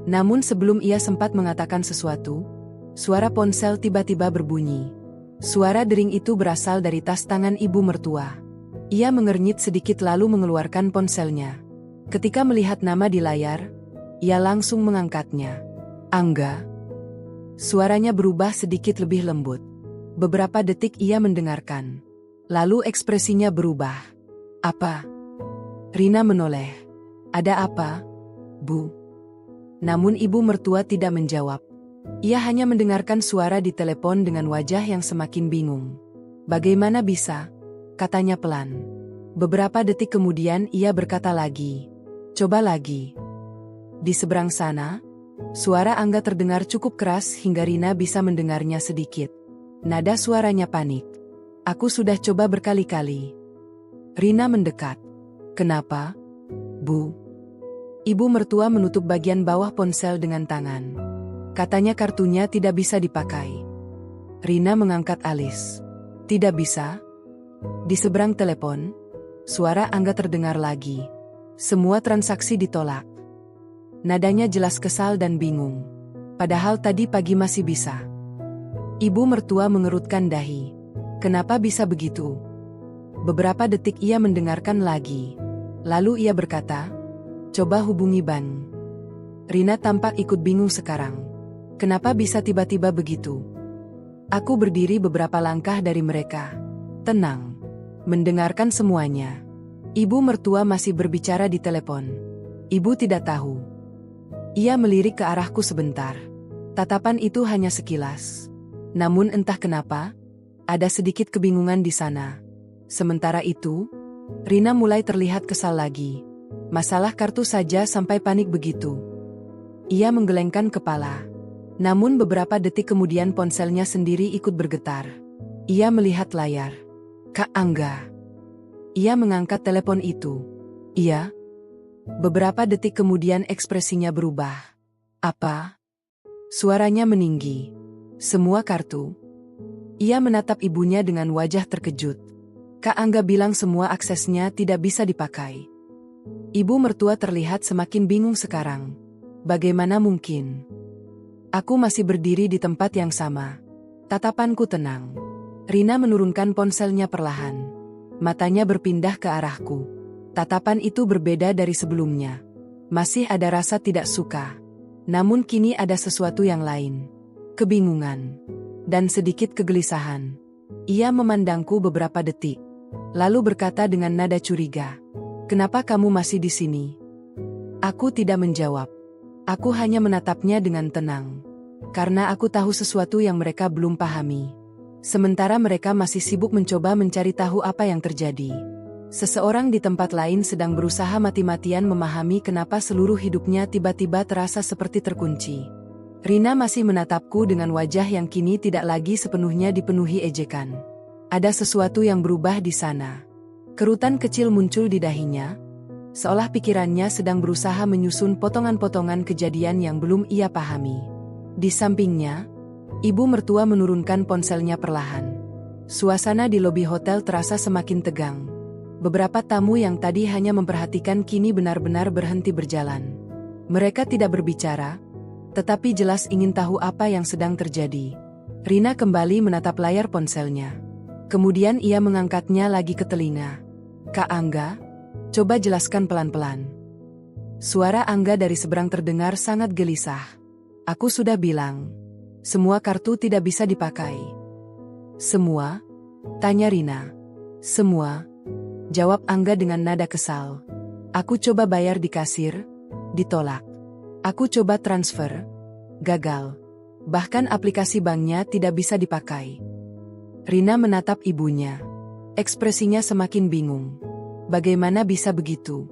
Namun sebelum ia sempat mengatakan sesuatu, suara ponsel tiba-tiba berbunyi. Suara dering itu berasal dari tas tangan ibu mertua. Ia mengernyit sedikit lalu mengeluarkan ponselnya. Ketika melihat nama di layar, ia langsung mengangkatnya. Angga. Suaranya berubah sedikit lebih lembut. Beberapa detik ia mendengarkan. Lalu ekspresinya berubah. Apa? Rina menoleh. Ada apa, Bu? Namun ibu mertua tidak menjawab. Ia hanya mendengarkan suara di telepon dengan wajah yang semakin bingung. Bagaimana bisa? Katanya pelan. Beberapa detik kemudian ia berkata lagi. Coba lagi. Di seberang sana, suara Angga terdengar cukup keras hingga Rina bisa mendengarnya sedikit. Nada suaranya panik. Aku sudah coba berkali-kali. Rina mendekat. Kenapa, Bu? Ibu mertua menutup bagian bawah ponsel dengan tangan. Katanya kartunya tidak bisa dipakai. Rina mengangkat alis. Tidak bisa? Di seberang telepon, suara Angga terdengar lagi. Semua transaksi ditolak. Nadanya jelas kesal dan bingung. Padahal tadi pagi masih bisa. Ibu mertua mengerutkan dahi. Kenapa bisa begitu? Beberapa detik ia mendengarkan lagi. Lalu ia berkata, coba hubungi bank. Rina tampak ikut bingung sekarang. Kenapa bisa tiba-tiba begitu? Aku berdiri beberapa langkah dari mereka. Tenang. Mendengarkan semuanya. Ibu mertua masih berbicara di telepon. Ibu tidak tahu. Ia melirik ke arahku sebentar. Tatapan itu hanya sekilas. Namun entah kenapa, ada sedikit kebingungan di sana. Sementara itu, Rina mulai terlihat kesal lagi. Masalah kartu saja sampai panik begitu. Ia menggelengkan kepala. Namun beberapa detik kemudian ponselnya sendiri ikut bergetar. Ia melihat layar. Kak Angga. Ia mengangkat telepon itu. Iya. Beberapa detik kemudian ekspresinya berubah. Apa? Suaranya meninggi. Semua kartu. Ia menatap ibunya dengan wajah terkejut. Kak Angga bilang semua aksesnya tidak bisa dipakai. Ibu mertua terlihat semakin bingung sekarang. Bagaimana mungkin? Aku masih berdiri di tempat yang sama. Tatapanku tenang. Rina menurunkan ponselnya perlahan. Matanya berpindah ke arahku. Tatapan itu berbeda dari sebelumnya. Masih ada rasa tidak suka. Namun kini ada sesuatu yang lain. Kebingungan. Dan sedikit kegelisahan. Ia memandangku beberapa detik. Lalu berkata dengan nada curiga. Kenapa kamu masih di sini? Aku tidak menjawab. Aku hanya menatapnya dengan tenang. Karena aku tahu sesuatu yang mereka belum pahami. Sementara mereka masih sibuk mencoba mencari tahu apa yang terjadi. Seseorang di tempat lain sedang berusaha mati-matian memahami kenapa seluruh hidupnya tiba-tiba terasa seperti terkunci. Rina masih menatapku dengan wajah yang kini tidak lagi sepenuhnya dipenuhi ejekan. Ada sesuatu yang berubah di sana. Kerutan kecil muncul di dahinya, seolah pikirannya sedang berusaha menyusun potongan-potongan kejadian yang belum ia pahami. Di sampingnya, ibu mertua menurunkan ponselnya perlahan. Suasana di lobi hotel terasa semakin tegang. Beberapa tamu yang tadi hanya memperhatikan kini benar-benar berhenti berjalan. Mereka tidak berbicara, tetapi jelas ingin tahu apa yang sedang terjadi. Rina kembali menatap layar ponselnya. Kemudian ia mengangkatnya lagi ke telinga. Kak Angga, coba jelaskan pelan-pelan. Suara Angga dari seberang terdengar sangat gelisah. Aku sudah bilang, semua kartu tidak bisa dipakai. Semua? Tanya Rina. Semua? Jawab Angga dengan nada kesal. Aku coba bayar di kasir, ditolak. Aku coba transfer, gagal. Bahkan aplikasi banknya tidak bisa dipakai. Rina menatap ibunya. Ekspresinya semakin bingung. Bagaimana bisa begitu?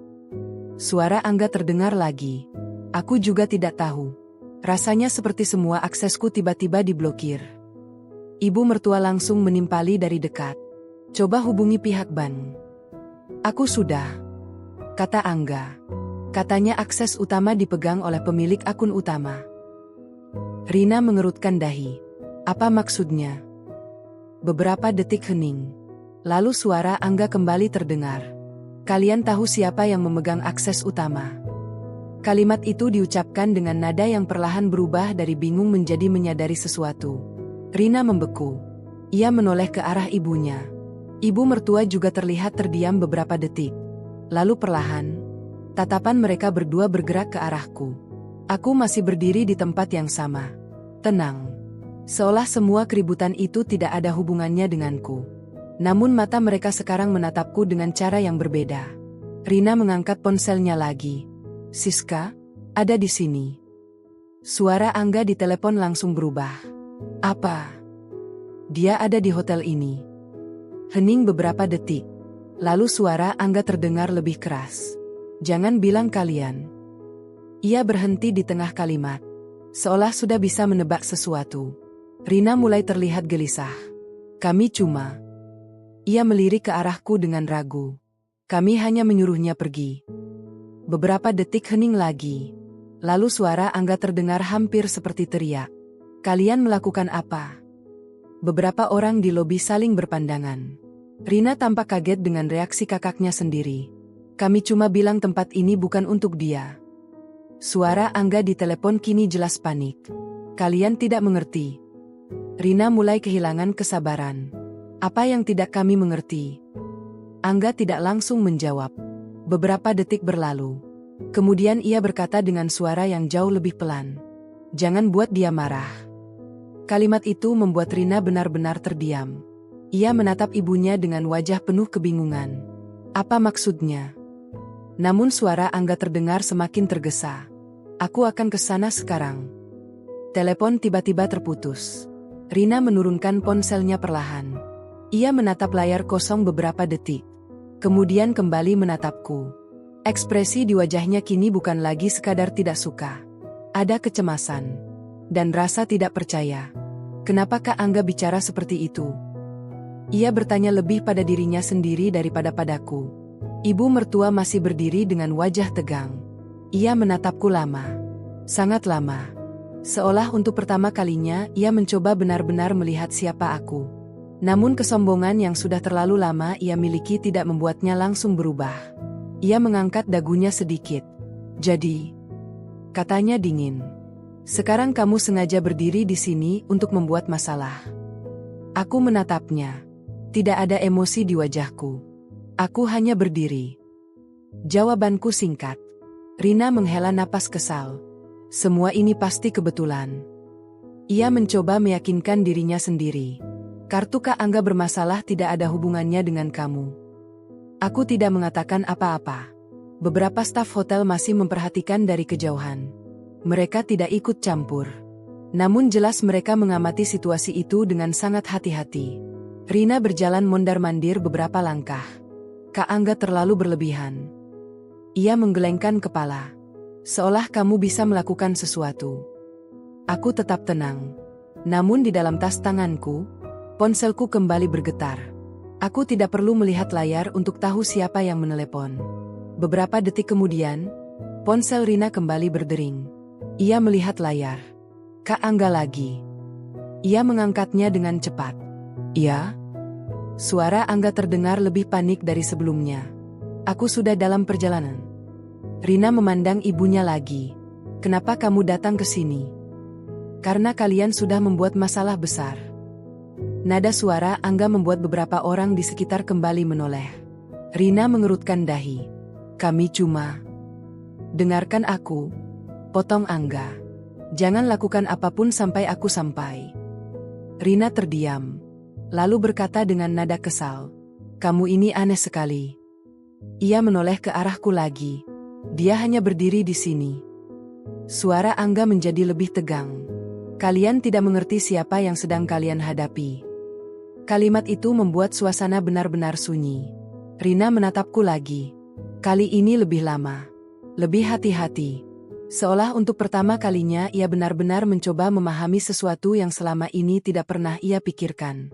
Suara Angga terdengar lagi. Aku juga tidak tahu. Rasanya seperti semua aksesku tiba-tiba diblokir. Ibu mertua langsung menimpali dari dekat. Coba hubungi pihak bank. Aku sudah, kata Angga. Katanya akses utama dipegang oleh pemilik akun utama. Rina mengerutkan dahi. Apa maksudnya? Beberapa detik hening. Lalu suara Angga kembali terdengar. Kalian tahu siapa yang memegang akses utama? Kalimat itu diucapkan dengan nada yang perlahan berubah dari bingung menjadi menyadari sesuatu. Rina membeku. Ia menoleh ke arah ibunya. Ibu mertua juga terlihat terdiam beberapa detik. Lalu perlahan, tatapan mereka berdua bergerak ke arahku. Aku masih berdiri di tempat yang sama. Tenang. Seolah semua keributan itu tidak ada hubungannya denganku. Namun mata mereka sekarang menatapku dengan cara yang berbeda. Rina mengangkat ponselnya lagi. Siska, ada di sini. Suara Angga di telepon langsung berubah. Apa? Dia ada di hotel ini. Hening beberapa detik. Lalu suara Angga terdengar lebih keras. Jangan bilang kalian. Ia berhenti di tengah kalimat. Seolah sudah bisa menebak sesuatu. Rina mulai terlihat gelisah. Kami cuma. Ia melirik ke arahku dengan ragu. Kami hanya menyuruhnya pergi. Beberapa detik hening lagi. Lalu suara Angga terdengar hampir seperti teriak. Kalian melakukan apa? Beberapa orang di lobi saling berpandangan. Rina tampak kaget dengan reaksi kakaknya sendiri. Kami cuma bilang tempat ini bukan untuk dia. Suara Angga di telepon kini jelas panik. Kalian tidak mengerti. Rina mulai kehilangan kesabaran. Apa yang tidak kami mengerti? Angga tidak langsung menjawab. Beberapa detik berlalu. Kemudian ia berkata dengan suara yang jauh lebih pelan. Jangan buat dia marah. Kalimat itu membuat Rina benar-benar terdiam. Ia menatap ibunya dengan wajah penuh kebingungan. Apa maksudnya? Namun suara Angga terdengar semakin tergesa. Aku akan ke sana sekarang. Telepon tiba-tiba terputus. Rina menurunkan ponselnya perlahan. Ia menatap layar kosong beberapa detik. Kemudian kembali menatapku. Ekspresi di wajahnya kini bukan lagi sekadar tidak suka. Ada kecemasan. Dan rasa tidak percaya. Kenapakah Angga bicara seperti itu? Ia bertanya lebih pada dirinya sendiri daripada padaku. Ibu mertua masih berdiri dengan wajah tegang. Ia menatapku lama. Sangat lama. Seolah untuk pertama kalinya ia mencoba benar-benar melihat siapa aku. Namun kesombongan yang sudah terlalu lama ia miliki tidak membuatnya langsung berubah. Ia mengangkat dagunya sedikit. Jadi, katanya dingin. Sekarang kamu sengaja berdiri di sini untuk membuat masalah. Aku menatapnya. Tidak ada emosi di wajahku. Aku hanya berdiri. Jawabanku singkat. Rina menghela napas kesal. Semua ini pasti kebetulan. Ia mencoba meyakinkan dirinya sendiri. Kartu Kak Angga bermasalah tidak ada hubungannya dengan kamu. Aku tidak mengatakan apa-apa. Beberapa staf hotel masih memperhatikan dari kejauhan. Mereka tidak ikut campur. Namun jelas mereka mengamati situasi itu dengan sangat hati-hati. Rina berjalan mondar-mandir beberapa langkah. Kak Angga terlalu berlebihan. Ia menggelengkan kepala. Seolah kamu bisa melakukan sesuatu. Aku tetap tenang. Namun di dalam tas tanganku, ponselku kembali bergetar. Aku tidak perlu melihat layar untuk tahu siapa yang menelepon. Beberapa detik kemudian, ponsel Rina kembali berdering. Ia melihat layar. Kak Angga lagi. Ia mengangkatnya dengan cepat. Iya? Suara Angga terdengar lebih panik dari sebelumnya. Aku sudah dalam perjalanan. Rina memandang ibunya lagi. Kenapa kamu datang ke sini? Karena kalian sudah membuat masalah besar. Nada suara Angga membuat beberapa orang di sekitar kembali menoleh. Rina mengerutkan dahi. Kami cuma... Dengarkan aku. Potong Angga. Jangan lakukan apapun sampai aku sampai. Rina terdiam. Lalu berkata dengan nada kesal. Kamu ini aneh sekali. Ia menoleh ke arahku lagi. Dia hanya berdiri di sini. Suara Angga menjadi lebih tegang. Kalian tidak mengerti siapa yang sedang kalian hadapi. Kalimat itu membuat suasana benar-benar sunyi. Rina menatapku lagi. Kali ini lebih lama. Lebih hati-hati. Seolah untuk pertama kalinya ia benar-benar mencoba memahami sesuatu yang selama ini tidak pernah ia pikirkan.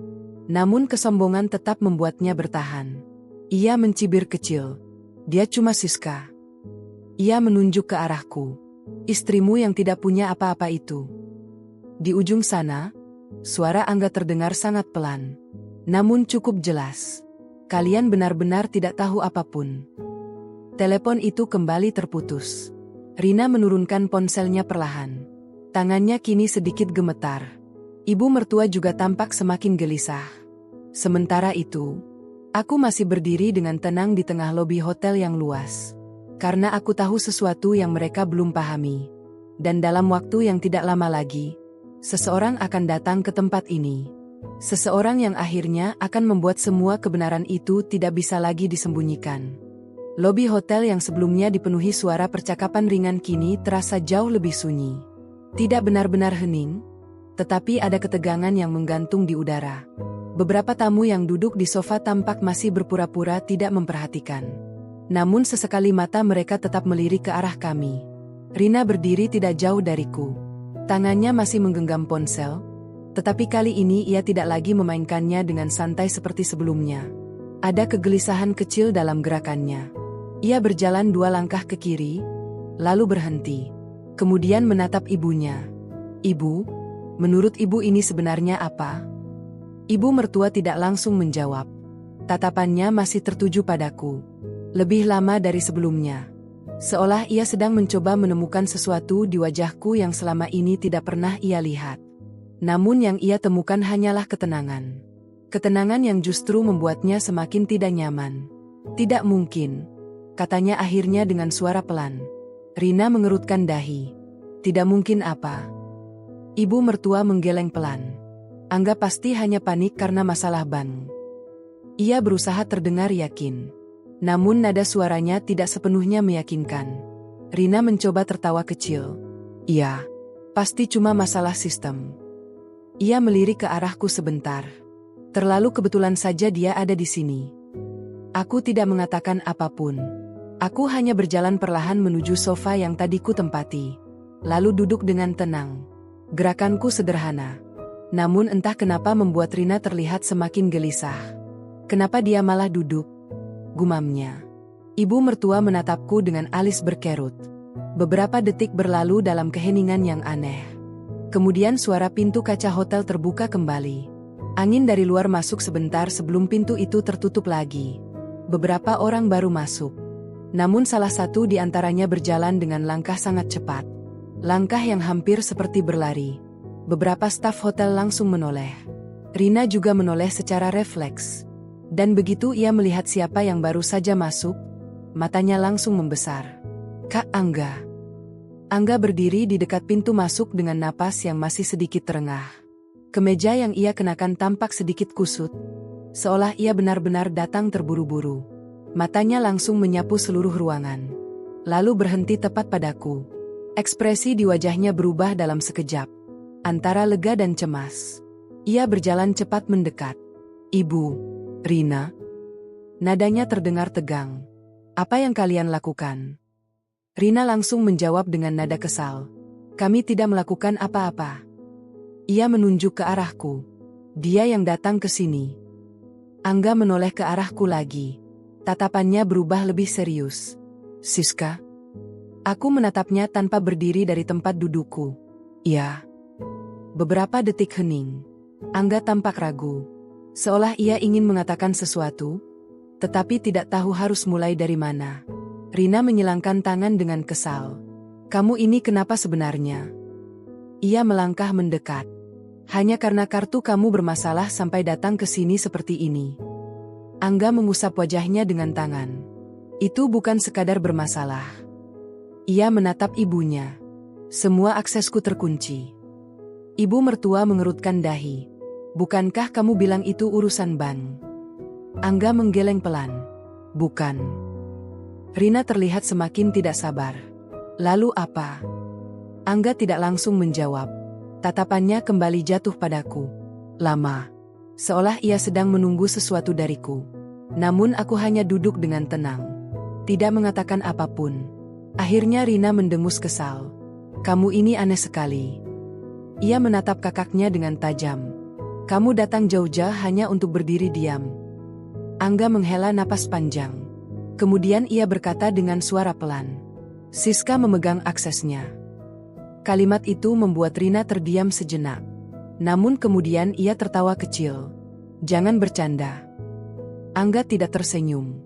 Namun kesombongan tetap membuatnya bertahan. Ia mencibir kecil. Dia cuma Siska. Ia menunjuk ke arahku. Istrimu yang tidak punya apa-apa itu. Di ujung sana, suara Angga terdengar sangat pelan. Namun cukup jelas. Kalian benar-benar tidak tahu apapun. Telepon itu kembali terputus. Rina menurunkan ponselnya perlahan. Tangannya kini sedikit gemetar. Ibu mertua juga tampak semakin gelisah. Sementara itu, aku masih berdiri dengan tenang di tengah lobi hotel yang luas. Karena aku tahu sesuatu yang mereka belum pahami. Dan dalam waktu yang tidak lama lagi, seseorang akan datang ke tempat ini. Seseorang yang akhirnya akan membuat semua kebenaran itu tidak bisa lagi disembunyikan. Lobi hotel yang sebelumnya dipenuhi suara percakapan ringan kini terasa jauh lebih sunyi. Tidak benar-benar hening, tetapi ada ketegangan yang menggantung di udara. Beberapa tamu yang duduk di sofa tampak masih berpura-pura tidak memperhatikan. Namun sesekali mata mereka tetap melirik ke arah kami. Rina berdiri tidak jauh dariku. Tangannya masih menggenggam ponsel, tetapi kali ini ia tidak lagi memainkannya dengan santai seperti sebelumnya. Ada kegelisahan kecil dalam gerakannya. Ia berjalan 2 langkah ke kiri, lalu berhenti. Kemudian menatap ibunya. Ibu, menurut ibu ini sebenarnya apa? Ibu mertua tidak langsung menjawab. Tatapannya masih tertuju padaku. Lebih lama dari sebelumnya. Seolah ia sedang mencoba menemukan sesuatu di wajahku yang selama ini tidak pernah ia lihat. Namun yang ia temukan hanyalah ketenangan. Ketenangan yang justru membuatnya semakin tidak nyaman. Tidak mungkin, katanya akhirnya dengan suara pelan. Rina mengerutkan dahi. Tidak mungkin apa? Ibu mertua menggeleng pelan. Angga pasti hanya panik karena masalah bank. Ia berusaha terdengar yakin. Namun nada suaranya tidak sepenuhnya meyakinkan. Rina mencoba tertawa kecil. Iya, pasti cuma masalah sistem. Ia melirik ke arahku sebentar. Terlalu kebetulan saja dia ada di sini. Aku tidak mengatakan apapun. Aku hanya berjalan perlahan menuju sofa yang tadi ku tempati. Lalu duduk dengan tenang. Gerakanku sederhana. Namun entah kenapa membuat Rina terlihat semakin gelisah. Kenapa dia malah duduk? Gumamnya. Ibu mertua menatapku dengan alis berkerut. Beberapa detik berlalu dalam keheningan yang aneh. Kemudian suara pintu kaca hotel terbuka kembali. Angin dari luar masuk sebentar sebelum pintu itu tertutup lagi. Beberapa orang baru masuk. Namun salah satu di antaranya berjalan dengan langkah sangat cepat. Langkah yang hampir seperti berlari. Beberapa staf hotel langsung menoleh. Rina juga menoleh secara refleks. Dan begitu ia melihat siapa yang baru saja masuk, matanya langsung membesar. Kak Angga. Angga berdiri di dekat pintu masuk dengan napas yang masih sedikit terengah. Kemeja yang ia kenakan tampak sedikit kusut, seolah ia benar-benar datang terburu-buru. Matanya langsung menyapu seluruh ruangan. Lalu berhenti tepat padaku. Ekspresi di wajahnya berubah dalam sekejap. Antara lega dan cemas. Ia berjalan cepat mendekat. Ibu, Rina. Nadanya terdengar tegang. Apa yang kalian lakukan? Rina langsung menjawab dengan nada kesal. Kami tidak melakukan apa-apa. Ia menunjuk ke arahku. Dia yang datang ke sini. Angga menoleh ke arahku lagi. Tatapannya berubah lebih serius. Siska? Aku menatapnya tanpa berdiri dari tempat dudukku. Iya. Beberapa detik hening. Angga tampak ragu. Seolah ia ingin mengatakan sesuatu, tetapi tidak tahu harus mulai dari mana. Rina menyilangkan tangan dengan kesal. Kamu ini kenapa sebenarnya? Ia melangkah mendekat. Hanya karena kartu kamu bermasalah sampai datang ke sini seperti ini. Angga mengusap wajahnya dengan tangan. Itu bukan sekadar bermasalah. Ia menatap ibunya. Semua aksesku terkunci. Ibu mertua mengerutkan dahi. Bukankah kamu bilang itu urusan bank? Angga menggeleng pelan. Bukan. Rina terlihat semakin tidak sabar. Lalu apa? Angga tidak langsung menjawab. Tatapannya kembali jatuh padaku. Lama. Seolah ia sedang menunggu sesuatu dariku. Namun aku hanya duduk dengan tenang. Tidak mengatakan apapun. Akhirnya Rina mendengus kesal. Kamu ini aneh sekali. Ia menatap kakaknya dengan tajam. Kamu datang jauh-jauh hanya untuk berdiri diam. Angga menghela napas panjang. Kemudian ia berkata dengan suara pelan. Siska memegang aksesnya. Kalimat itu membuat Rina terdiam sejenak. Namun kemudian ia tertawa kecil. Jangan bercanda. Angga tidak tersenyum.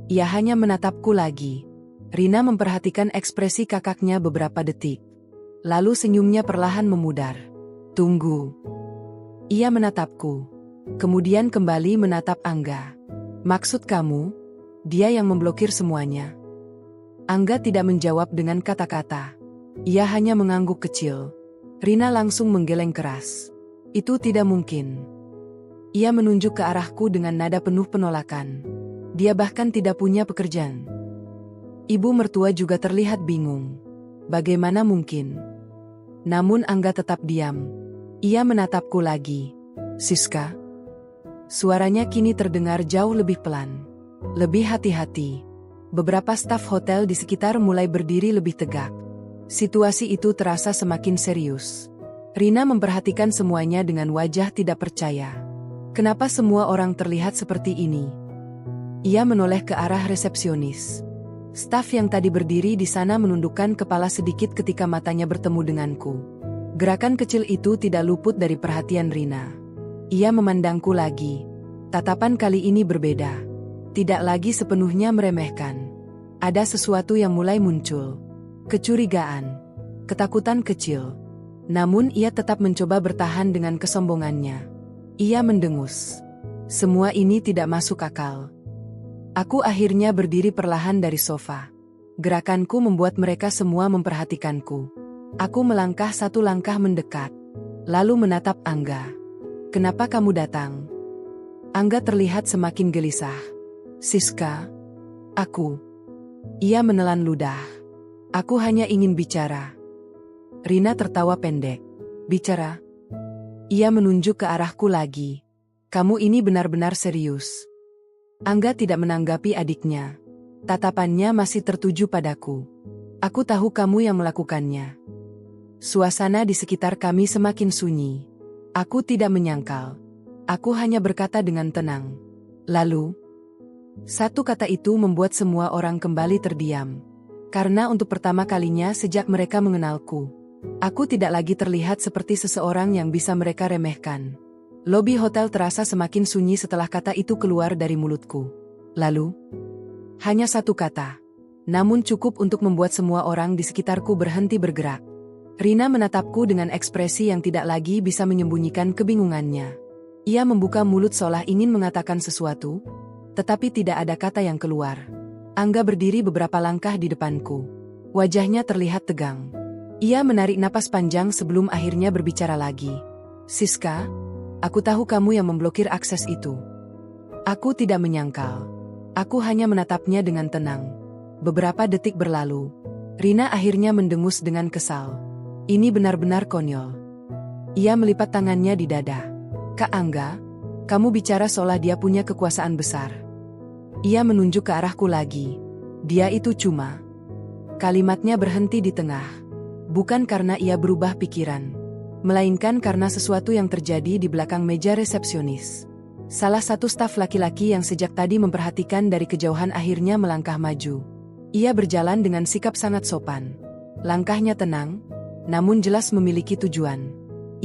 Ia hanya menatapku lagi. Rina memperhatikan ekspresi kakaknya beberapa detik. Lalu senyumnya perlahan memudar. Tunggu. Ia menatapku. Kemudian kembali menatap Angga. Maksud kamu, dia yang memblokir semuanya? Angga tidak menjawab dengan kata-kata. Ia hanya mengangguk kecil. Rina langsung menggeleng keras. Itu tidak mungkin. Ia menunjuk ke arahku dengan nada penuh penolakan. Dia bahkan tidak punya pekerjaan. Ibu mertua juga terlihat bingung. Bagaimana mungkin? Namun Angga tetap diam. Ia menatapku lagi. Siska? Suaranya kini terdengar jauh lebih pelan. Lebih hati-hati. Beberapa staf hotel di sekitar mulai berdiri lebih tegak. Situasi itu terasa semakin serius. Rina memperhatikan semuanya dengan wajah tidak percaya. Kenapa semua orang terlihat seperti ini? Ia menoleh ke arah resepsionis. Staf yang tadi berdiri di sana menundukkan kepala sedikit ketika matanya bertemu denganku. Gerakan kecil itu tidak luput dari perhatian Rina. Ia memandangku lagi. Tatapan kali ini berbeda. Tidak lagi sepenuhnya meremehkan. Ada sesuatu yang mulai muncul. Kecurigaan. Ketakutan kecil. Namun ia tetap mencoba bertahan dengan kesombongannya. Ia mendengus. Semua ini tidak masuk akal. Aku akhirnya berdiri perlahan dari sofa. Gerakanku membuat mereka semua memperhatikanku. Aku melangkah satu langkah mendekat. Lalu menatap Angga. Kenapa kamu datang? Angga terlihat semakin gelisah. Siska, aku. Ia menelan ludah. Aku hanya ingin bicara. Rina tertawa pendek. Bicara? Ia menunjuk ke arahku lagi. Kamu ini benar-benar serius. Angga tidak menanggapi adiknya. Tatapannya masih tertuju padaku. Aku tahu kamu yang melakukannya. Suasana di sekitar kami semakin sunyi. Aku tidak menyangkal. Aku hanya berkata dengan tenang. Lalu, satu kata itu membuat semua orang kembali terdiam. Karena untuk pertama kalinya sejak mereka mengenalku, aku tidak lagi terlihat seperti seseorang yang bisa mereka remehkan. Lobi hotel terasa semakin sunyi setelah kata itu keluar dari mulutku. Lalu, hanya satu kata. Namun cukup untuk membuat semua orang di sekitarku berhenti bergerak. Rina menatapku dengan ekspresi yang tidak lagi bisa menyembunyikan kebingungannya. Ia membuka mulut seolah ingin mengatakan sesuatu, tetapi tidak ada kata yang keluar. Angga berdiri beberapa langkah di depanku. Wajahnya terlihat tegang. Ia menarik napas panjang sebelum akhirnya berbicara lagi. Siska, aku tahu kamu yang memblokir akses itu. Aku tidak menyangkal. Aku hanya menatapnya dengan tenang. Beberapa detik berlalu. Rina akhirnya mendengus dengan kesal. Ini benar-benar konyol. Ia melipat tangannya di dada. Kak Angga, kamu bicara seolah dia punya kekuasaan besar. Ia menunjuk ke arahku lagi. Dia itu cuma. Kalimatnya berhenti di tengah. Bukan karena ia berubah pikiran. Melainkan karena sesuatu yang terjadi di belakang meja resepsionis. Salah satu staf laki-laki yang sejak tadi memperhatikan dari kejauhan akhirnya melangkah maju. Ia berjalan dengan sikap sangat sopan. Langkahnya tenang, namun jelas memiliki tujuan.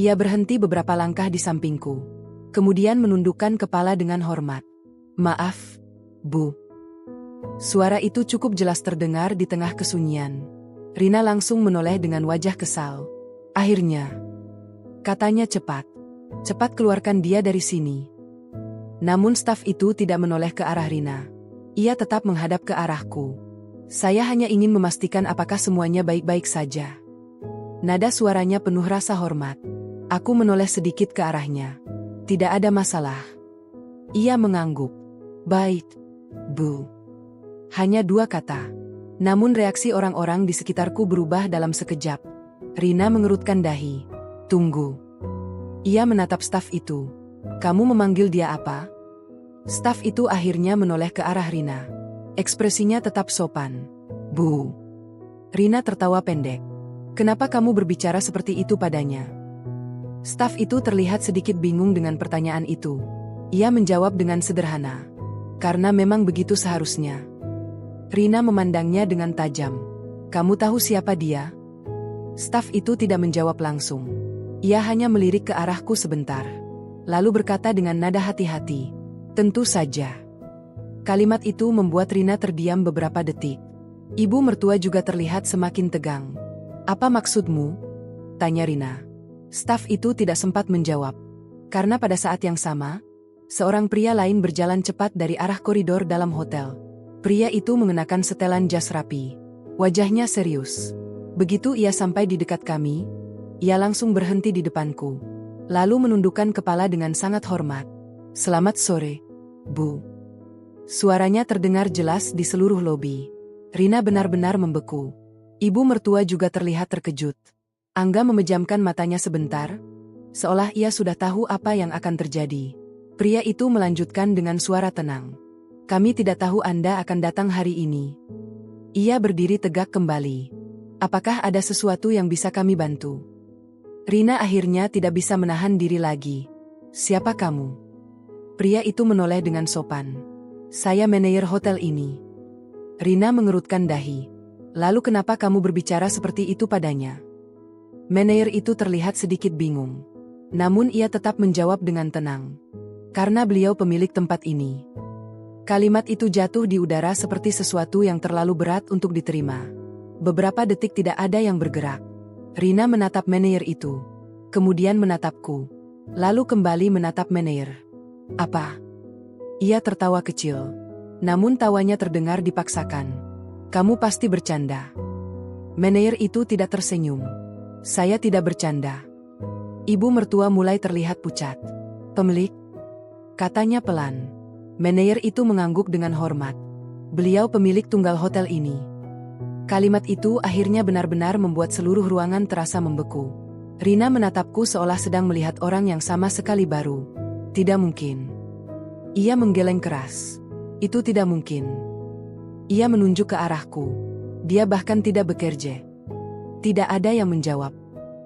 Ia berhenti beberapa langkah di sampingku. Kemudian menundukkan kepala dengan hormat. Maaf, Bu. Suara itu cukup jelas terdengar di tengah kesunyian. Rina langsung menoleh dengan wajah kesal. Akhirnya, katanya cepat. Cepat keluarkan dia dari sini. Namun staf itu tidak menoleh ke arah Rina. Ia tetap menghadap ke arahku. Saya hanya ingin memastikan apakah semuanya baik-baik saja. Nada suaranya penuh rasa hormat. Aku menoleh sedikit ke arahnya. Tidak ada masalah. Ia mengangguk. Baik, Bu. Hanya 2 kata. Namun reaksi orang-orang di sekitarku berubah dalam sekejap. Rina mengerutkan dahi. Tunggu. Ia menatap staf itu. Kamu memanggil dia apa? Staf itu akhirnya menoleh ke arah Rina. Ekspresinya tetap sopan. Bu. Rina tertawa pendek. Kenapa kamu berbicara seperti itu padanya? Staf itu terlihat sedikit bingung dengan pertanyaan itu. Ia menjawab dengan sederhana. Karena memang begitu seharusnya. Rina memandangnya dengan tajam. Kamu tahu siapa dia? Staf itu tidak menjawab langsung. Ia hanya melirik ke arahku sebentar. Lalu berkata dengan nada hati-hati, "Tentu saja." Kalimat itu membuat Rina terdiam beberapa detik. Ibu mertua juga terlihat semakin tegang. "Apa maksudmu?" tanya Rina. Staf itu tidak sempat menjawab. Karena pada saat yang sama, seorang pria lain berjalan cepat dari arah koridor dalam hotel. Pria itu mengenakan setelan jas rapi. Wajahnya serius. Begitu ia sampai di dekat kami, ia langsung berhenti di depanku. Lalu menundukkan kepala dengan sangat hormat. "Selamat sore, Bu." Suaranya terdengar jelas di seluruh lobi. Rina benar-benar membeku. Ibu mertua juga terlihat terkejut. Angga memejamkan matanya sebentar, seolah ia sudah tahu apa yang akan terjadi. Pria itu melanjutkan dengan suara tenang. "Kami tidak tahu Anda akan datang hari ini." Ia berdiri tegak kembali. "Apakah ada sesuatu yang bisa kami bantu?" Rina akhirnya tidak bisa menahan diri lagi. "Siapa kamu?" Pria itu menoleh dengan sopan. "Saya manajer hotel ini." Rina mengerutkan dahi. "Lalu kenapa kamu berbicara seperti itu padanya?" Manajer itu terlihat sedikit bingung. Namun ia tetap menjawab dengan tenang. "Karena beliau pemilik tempat ini." Kalimat itu jatuh di udara seperti sesuatu yang terlalu berat untuk diterima. Beberapa detik tidak ada yang bergerak. Rina menatap manajer itu. Kemudian menatapku. Lalu kembali menatap manajer. "Apa?" Ia tertawa kecil. Namun tawanya terdengar dipaksakan. "Kamu pasti bercanda." Manajer itu tidak tersenyum. "Saya tidak bercanda." Ibu mertua mulai terlihat pucat. "Pemilik?" katanya pelan. Manajer itu mengangguk dengan hormat. "Beliau pemilik tunggal hotel ini." Kalimat itu akhirnya benar-benar membuat seluruh ruangan terasa membeku. Rina menatapku seolah sedang melihat orang yang sama sekali baru. "Tidak mungkin." Ia menggeleng keras. "Itu tidak mungkin." Ia menunjuk ke arahku. Dia bahkan tidak bekerja. Tidak ada yang menjawab.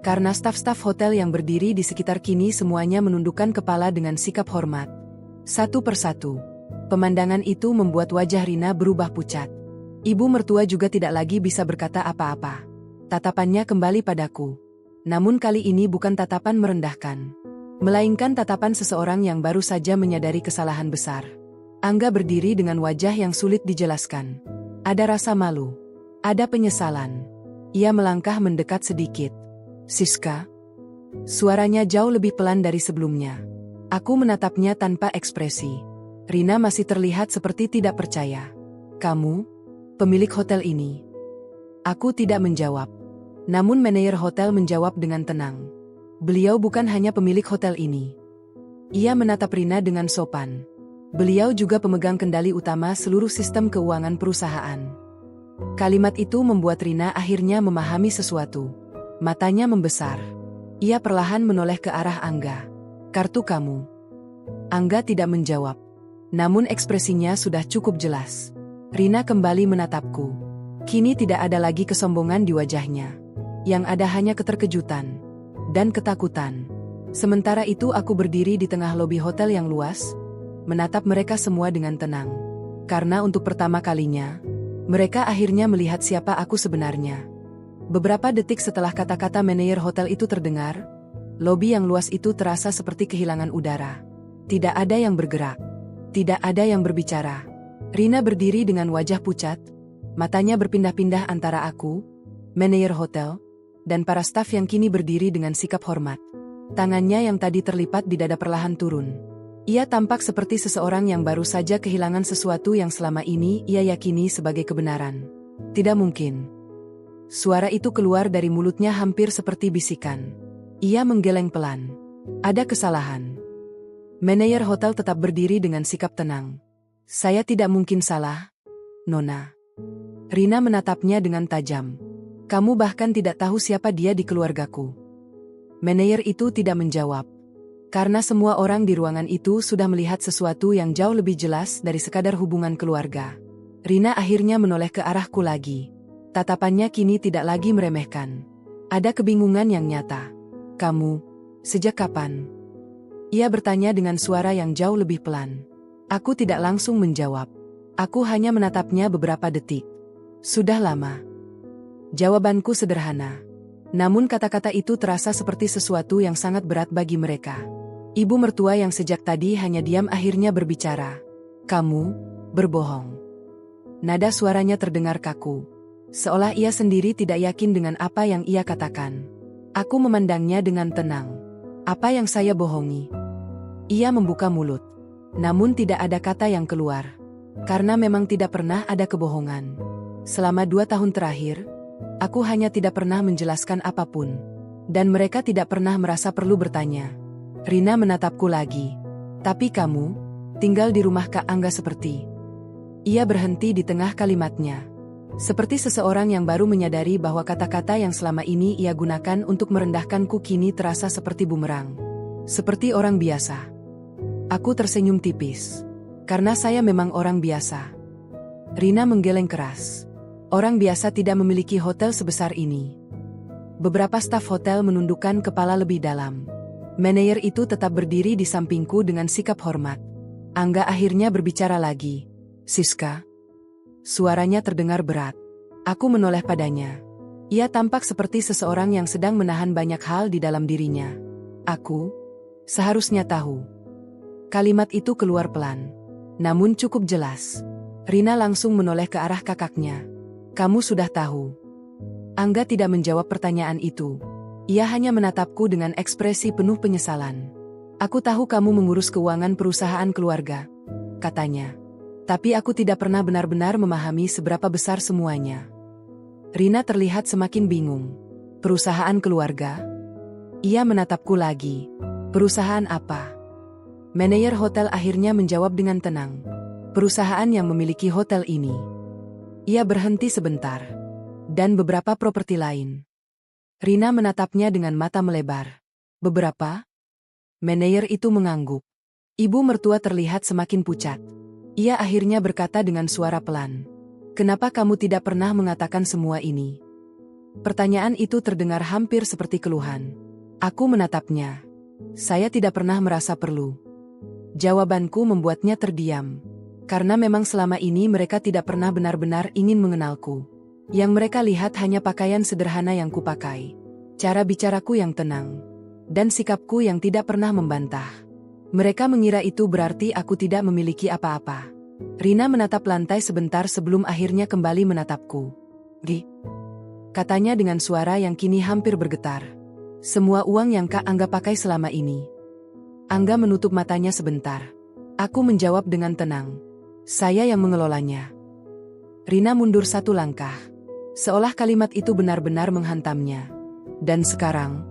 Karena staf-staf hotel yang berdiri di sekitar kini semuanya menundukkan kepala dengan sikap hormat. Satu persatu. Pemandangan itu membuat wajah Rina berubah pucat. Ibu mertua juga tidak lagi bisa berkata apa-apa. Tatapannya kembali padaku. Namun kali ini bukan tatapan merendahkan. Melainkan tatapan seseorang yang baru saja menyadari kesalahan besar. Angga berdiri dengan wajah yang sulit dijelaskan. Ada rasa malu. Ada penyesalan. Ia melangkah mendekat sedikit. "Siska?" Suaranya jauh lebih pelan dari sebelumnya. Aku menatapnya tanpa ekspresi. Rina masih terlihat seperti tidak percaya. "Kamu? Pemilik hotel ini?" Aku tidak menjawab. Namun manajer hotel menjawab dengan tenang. "Beliau bukan hanya pemilik hotel ini." Ia menatap Rina dengan sopan. "Beliau juga pemegang kendali utama seluruh sistem keuangan perusahaan." Kalimat itu membuat Rina akhirnya memahami sesuatu. Matanya membesar. Ia perlahan menoleh ke arah Angga. "Kartu kamu." Angga tidak menjawab. Namun ekspresinya sudah cukup jelas. Rina kembali menatapku. Kini tidak ada lagi kesombongan di wajahnya. Yang ada hanya keterkejutan. Dan ketakutan. Sementara itu aku berdiri di tengah lobi hotel yang luas. Menatap mereka semua dengan tenang. Karena untuk pertama kalinya, mereka akhirnya melihat siapa aku sebenarnya. Beberapa detik setelah kata-kata manajer hotel itu terdengar, lobi yang luas itu terasa seperti kehilangan udara. Tidak ada yang bergerak. Tidak ada yang berbicara. Rina berdiri dengan wajah pucat. Matanya berpindah-pindah antara aku, manajer hotel, dan para staf yang kini berdiri dengan sikap hormat. Tangannya yang tadi terlipat di dada perlahan turun. Ia tampak seperti seseorang yang baru saja kehilangan sesuatu yang selama ini ia yakini sebagai kebenaran. "Tidak mungkin." Suara itu keluar dari mulutnya hampir seperti bisikan. Ia menggeleng pelan. "Ada kesalahan." Manajer hotel tetap berdiri dengan sikap tenang. "Saya tidak mungkin salah, Nona." Rina menatapnya dengan tajam. "Kamu bahkan tidak tahu siapa dia di keluargaku." Manajer itu tidak menjawab. Karena semua orang di ruangan itu sudah melihat sesuatu yang jauh lebih jelas dari sekadar hubungan keluarga. Rina akhirnya menoleh ke arahku lagi. Tatapannya kini tidak lagi meremehkan. Ada kebingungan yang nyata. "Kamu, sejak kapan?" Ia bertanya dengan suara yang jauh lebih pelan. Aku tidak langsung menjawab. Aku hanya menatapnya beberapa detik. "Sudah lama." Jawabanku sederhana. Namun kata-kata itu terasa seperti sesuatu yang sangat berat bagi mereka. Ibu mertua yang sejak tadi hanya diam akhirnya berbicara. Kamu berbohong. Nada suaranya terdengar kaku. Seolah ia sendiri tidak yakin dengan apa yang ia katakan. Aku memandangnya dengan tenang. Apa yang saya bohongi? Ia membuka mulut. Namun tidak ada kata yang keluar. Karena memang tidak pernah ada kebohongan. Selama 2 tahun terakhir, aku hanya tidak pernah menjelaskan apapun. Dan mereka tidak pernah merasa perlu bertanya. Rina menatapku lagi. Tapi kamu, tinggal di rumah Kak Angga seperti. Ia berhenti di tengah kalimatnya. Seperti seseorang yang baru menyadari bahwa kata-kata yang selama ini ia gunakan untuk merendahkanku kini terasa seperti bumerang. Seperti orang biasa. Aku tersenyum tipis. Karena saya memang orang biasa. Rina menggeleng keras. Orang biasa tidak memiliki hotel sebesar ini. Beberapa staf hotel menundukkan kepala lebih dalam. Manajer itu tetap berdiri di sampingku dengan sikap hormat. Angga akhirnya berbicara lagi. Siska. Suaranya terdengar berat. Aku menoleh padanya. Ia tampak seperti seseorang yang sedang menahan banyak hal di dalam dirinya. Aku seharusnya tahu. Kalimat itu keluar pelan. Namun cukup jelas. Rina langsung menoleh ke arah kakaknya. Kamu sudah tahu. Angga tidak menjawab pertanyaan itu. Ia hanya menatapku dengan ekspresi penuh penyesalan. Aku tahu kamu mengurus keuangan perusahaan keluarga, katanya. Tapi aku tidak pernah benar-benar memahami seberapa besar semuanya. Rina terlihat semakin bingung. Perusahaan keluarga? Ia menatapku lagi. Perusahaan apa? Manajer hotel akhirnya menjawab dengan tenang. Perusahaan yang memiliki hotel ini. Ia berhenti sebentar. Dan beberapa properti lain. Rina menatapnya dengan mata melebar. Beberapa? Manajer itu mengangguk. Ibu mertua terlihat semakin pucat. Ia akhirnya berkata dengan suara pelan. Kenapa kamu tidak pernah mengatakan semua ini? Pertanyaan itu terdengar hampir seperti keluhan. Aku menatapnya. Saya tidak pernah merasa perlu. Jawabanku membuatnya terdiam. Karena memang selama ini mereka tidak pernah benar-benar ingin mengenalku. Yang mereka lihat hanya pakaian sederhana yang kupakai. Cara bicaraku yang tenang. Dan sikapku yang tidak pernah membantah. Mereka mengira itu berarti aku tidak memiliki apa-apa. Rina menatap lantai sebentar sebelum akhirnya kembali menatapku. Gi? Katanya dengan suara yang kini hampir bergetar. Semua uang yang Kak Angga pakai selama ini. Angga menutup matanya sebentar. Aku menjawab dengan tenang. Saya yang mengelolanya. Rina mundur 1 langkah. Seolah kalimat itu benar-benar menghantamnya. Dan sekarang,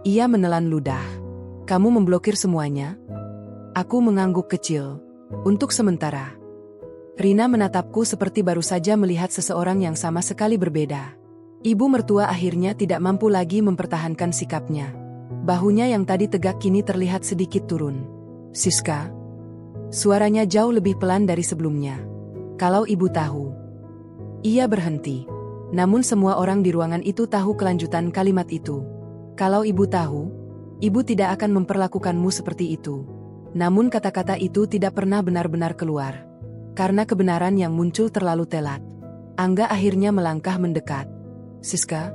ia menelan ludah. Kamu memblokir semuanya? Aku mengangguk kecil. Untuk sementara. Rina menatapku seperti baru saja melihat seseorang yang sama sekali berbeda. Ibu mertua akhirnya tidak mampu lagi mempertahankan sikapnya. Bahunya yang tadi tegak kini terlihat sedikit turun. Siska? Suaranya jauh lebih pelan dari sebelumnya. Kalau ibu tahu. Ia berhenti. Namun semua orang di ruangan itu tahu kelanjutan kalimat itu. Kalau ibu tahu, ibu tidak akan memperlakukanmu seperti itu. Namun kata-kata itu tidak pernah benar-benar keluar. Karena kebenaran yang muncul terlalu telat. Angga akhirnya melangkah mendekat. Siska,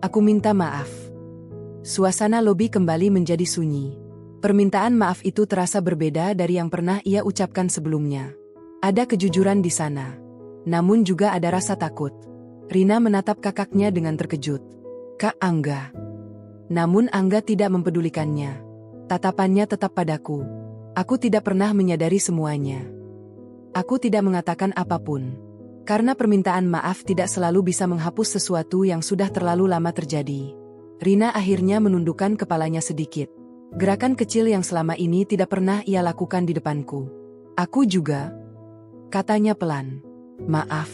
aku minta maaf. Suasana lobi kembali menjadi sunyi. Permintaan maaf itu terasa berbeda dari yang pernah ia ucapkan sebelumnya. Ada kejujuran di sana. Namun juga ada rasa takut. Rina menatap kakaknya dengan terkejut. Kak Angga. Namun Angga tidak mempedulikannya. Tatapannya tetap padaku. Aku tidak pernah menyadari semuanya. Aku tidak mengatakan apapun. Karena permintaan maaf tidak selalu bisa menghapus sesuatu yang sudah terlalu lama terjadi. Rina akhirnya menundukkan kepalanya sedikit. Gerakan kecil yang selama ini tidak pernah ia lakukan di depanku. Aku juga. Katanya pelan. Maaf.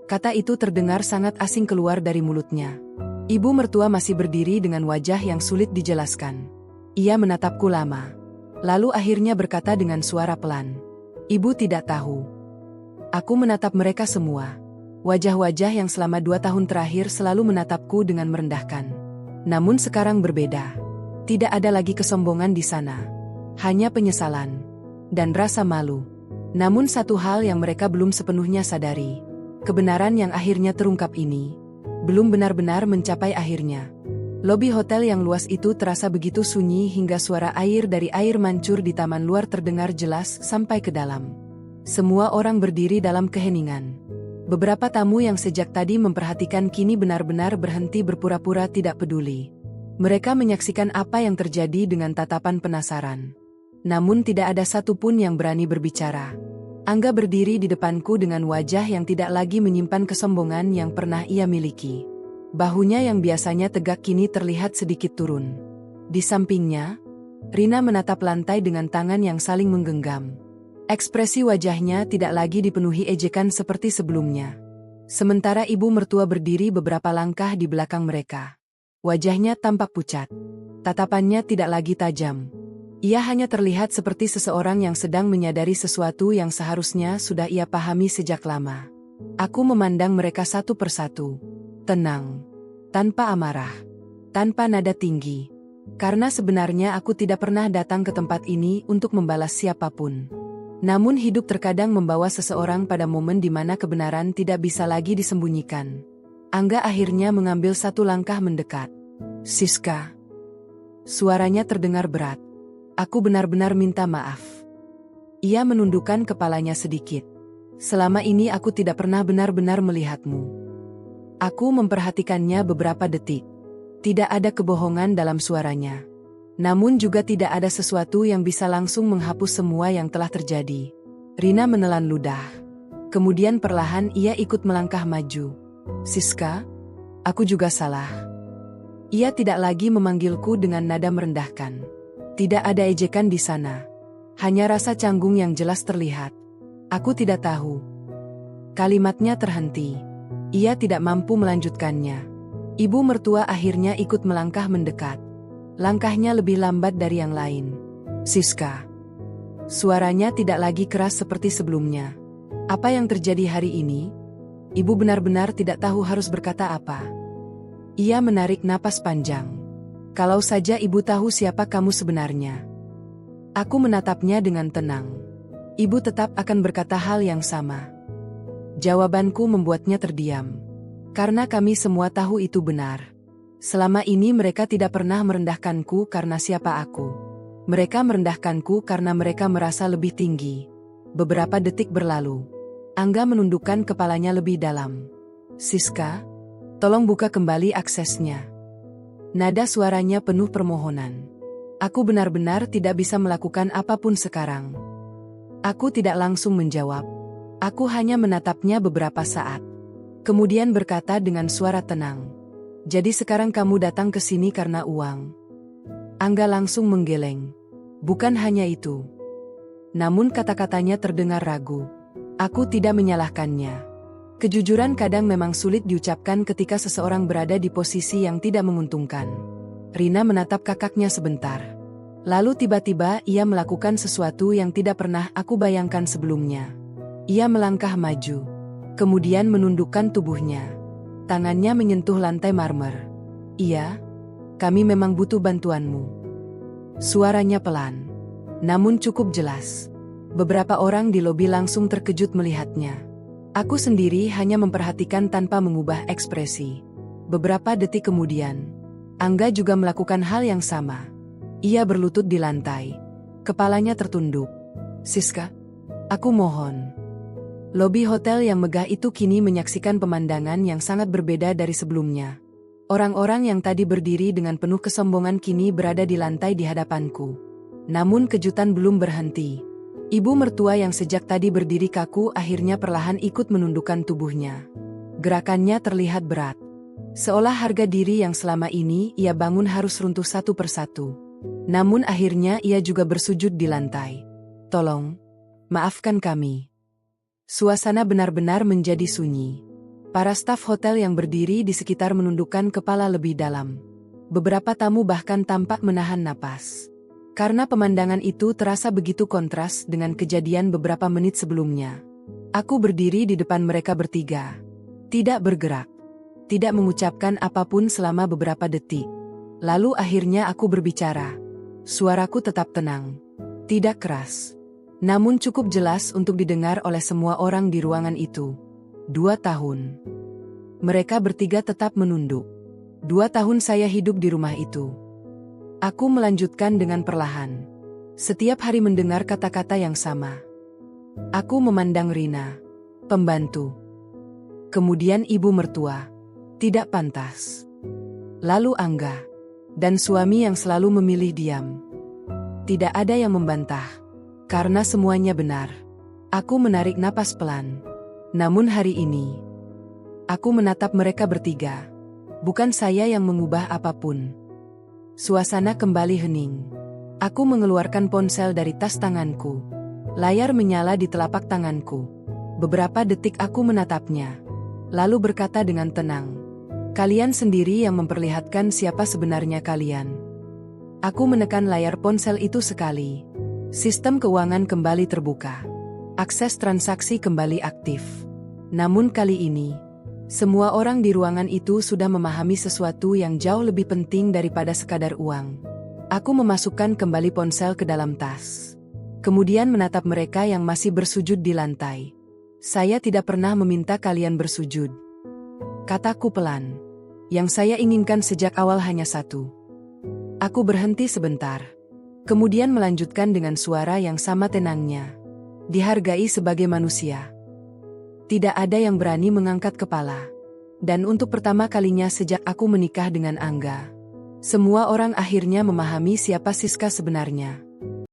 Kata itu terdengar sangat asing keluar dari mulutnya. Ibu mertua masih berdiri dengan wajah yang sulit dijelaskan. Ia menatapku lama. Lalu akhirnya berkata dengan suara pelan. Ibu tidak tahu. Aku menatap mereka semua. Wajah-wajah yang selama 2 tahun terakhir selalu menatapku dengan merendahkan. Namun sekarang berbeda. Tidak ada lagi kesombongan di sana. Hanya penyesalan. Dan rasa malu. Namun satu hal yang mereka belum sepenuhnya sadari. Kebenaran yang akhirnya terungkap ini. belum benar-benar mencapai akhirnya. Lobi hotel yang luas itu terasa begitu sunyi hingga suara air dari air mancur di taman luar terdengar jelas sampai ke dalam. Semua orang berdiri dalam keheningan. Beberapa tamu yang sejak tadi memperhatikan kini benar-benar berhenti berpura-pura tidak peduli. Mereka menyaksikan apa yang terjadi dengan tatapan penasaran. Namun tidak ada satupun yang berani berbicara. Angga berdiri di depanku dengan wajah yang tidak lagi menyimpan kesombongan yang pernah ia miliki. Bahunya yang biasanya tegak kini terlihat sedikit turun. Di sampingnya, Rina menatap lantai dengan tangan yang saling menggenggam. Ekspresi wajahnya tidak lagi dipenuhi ejekan seperti sebelumnya. Sementara ibu mertua berdiri beberapa langkah di belakang mereka. Wajahnya tampak pucat. Tatapannya tidak lagi tajam. Ia hanya terlihat seperti seseorang yang sedang menyadari sesuatu yang seharusnya sudah ia pahami sejak lama. Aku memandang mereka satu persatu. Tenang. Tanpa amarah. Tanpa nada tinggi. Karena sebenarnya aku tidak pernah datang ke tempat ini untuk membalas siapapun. Namun hidup terkadang membawa seseorang pada momen di mana kebenaran tidak bisa lagi disembunyikan. Angga akhirnya mengambil satu langkah mendekat. "Siska." Suaranya terdengar berat. "Aku benar-benar minta maaf." Ia menundukkan kepalanya sedikit. "Selama ini aku tidak pernah benar-benar melihatmu." Aku memperhatikannya beberapa detik. Tidak ada kebohongan dalam suaranya. Namun juga tidak ada sesuatu yang bisa langsung menghapus semua yang telah terjadi. Rina menelan ludah. Kemudian perlahan ia ikut melangkah maju. "Siska, aku juga salah." Ia tidak lagi memanggilku dengan nada merendahkan. Tidak ada ejekan di sana. Hanya rasa canggung yang jelas terlihat. "Aku tidak tahu." Kalimatnya terhenti. Ia tidak mampu melanjutkannya. Ibu mertua akhirnya ikut melangkah mendekat. Langkahnya lebih lambat dari yang lain. "Siska." Suaranya tidak lagi keras seperti sebelumnya. "Apa yang terjadi hari ini?" Ibu benar-benar tidak tahu harus berkata apa. Ia menarik napas panjang. "Kalau saja ibu tahu siapa kamu sebenarnya." Aku menatapnya dengan tenang. Ibu tetap akan berkata hal yang sama. Jawabanku membuatnya terdiam. Karena kami semua tahu itu benar. Selama ini mereka tidak pernah merendahkanku karena siapa aku. Mereka merendahkanku karena mereka merasa lebih tinggi. Beberapa detik berlalu. Angga menundukkan kepalanya lebih dalam. "Siska, tolong buka kembali aksesnya." Nada suaranya penuh permohonan. Aku benar-benar tidak bisa melakukan apapun sekarang. Aku tidak langsung menjawab. Aku hanya menatapnya beberapa saat. Kemudian berkata dengan suara tenang. "Jadi sekarang kamu datang ke sini karena uang?" Angga langsung menggeleng. "Bukan hanya itu." Namun kata-katanya terdengar ragu. Aku tidak menyalahkannya. Kejujuran kadang memang sulit diucapkan ketika seseorang berada di posisi yang tidak menguntungkan. Rina menatap kakaknya sebentar. Lalu tiba-tiba ia melakukan sesuatu yang tidak pernah aku bayangkan sebelumnya. Ia melangkah maju. Kemudian menundukkan tubuhnya. Tangannya menyentuh lantai marmer. "Iya, kami memang butuh bantuanmu." Suaranya pelan. Namun cukup jelas. Beberapa orang di lobi langsung terkejut melihatnya. Aku sendiri hanya memperhatikan tanpa mengubah ekspresi. Beberapa detik kemudian, Angga juga melakukan hal yang sama. Ia berlutut di lantai. Kepalanya tertunduk. "Siska, aku mohon." Lobi hotel yang megah itu kini menyaksikan pemandangan yang sangat berbeda dari sebelumnya. Orang-orang yang tadi berdiri dengan penuh kesombongan kini berada di lantai di hadapanku. Namun kejutan belum berhenti. Ibu mertua yang sejak tadi berdiri kaku akhirnya perlahan ikut menundukkan tubuhnya. Gerakannya terlihat berat. Seolah harga diri yang selama ini ia bangun harus runtuh satu persatu. Namun akhirnya ia juga bersujud di lantai. "Tolong, maafkan kami." Suasana benar-benar menjadi sunyi. Para staf hotel yang berdiri di sekitar menundukkan kepala lebih dalam. Beberapa tamu bahkan tampak menahan napas. Karena pemandangan itu terasa begitu kontras dengan kejadian beberapa menit sebelumnya. Aku berdiri di depan mereka bertiga. Tidak bergerak. Tidak mengucapkan apapun selama beberapa detik. Lalu akhirnya aku berbicara. Suaraku tetap tenang. Tidak keras. Namun cukup jelas untuk didengar oleh semua orang di ruangan itu. 2 tahun. Mereka bertiga tetap menunduk. 2 tahun saya hidup di rumah itu. Aku melanjutkan dengan perlahan. Setiap hari mendengar kata-kata yang sama. Aku memandang Rina, pembantu. Kemudian ibu mertua. Tidak pantas. Lalu Angga. Dan suami yang selalu memilih diam. Tidak ada yang membantah. Karena semuanya benar. Aku menarik napas pelan. Namun hari ini, aku menatap mereka bertiga. Bukan saya yang mengubah apapun. Suasana kembali hening. Aku mengeluarkan ponsel dari tas tanganku. Layar menyala di telapak tanganku. Beberapa detik aku menatapnya. Lalu berkata dengan tenang, "Kalian sendiri yang memperlihatkan siapa sebenarnya kalian." Aku menekan layar ponsel itu sekali. Sistem keuangan kembali terbuka. Akses transaksi kembali aktif. Namun kali ini, semua orang di ruangan itu sudah memahami sesuatu yang jauh lebih penting daripada sekadar uang. Aku memasukkan kembali ponsel ke dalam tas. Kemudian menatap mereka yang masih bersujud di lantai. "Saya tidak pernah meminta kalian bersujud," kataku pelan. "Yang saya inginkan sejak awal hanya satu." Aku berhenti sebentar. Kemudian melanjutkan dengan suara yang sama tenangnya. "Dihargai sebagai manusia." Tidak ada yang berani mengangkat kepala. Dan untuk pertama kalinya sejak aku menikah dengan Angga, semua orang akhirnya memahami siapa Siska sebenarnya.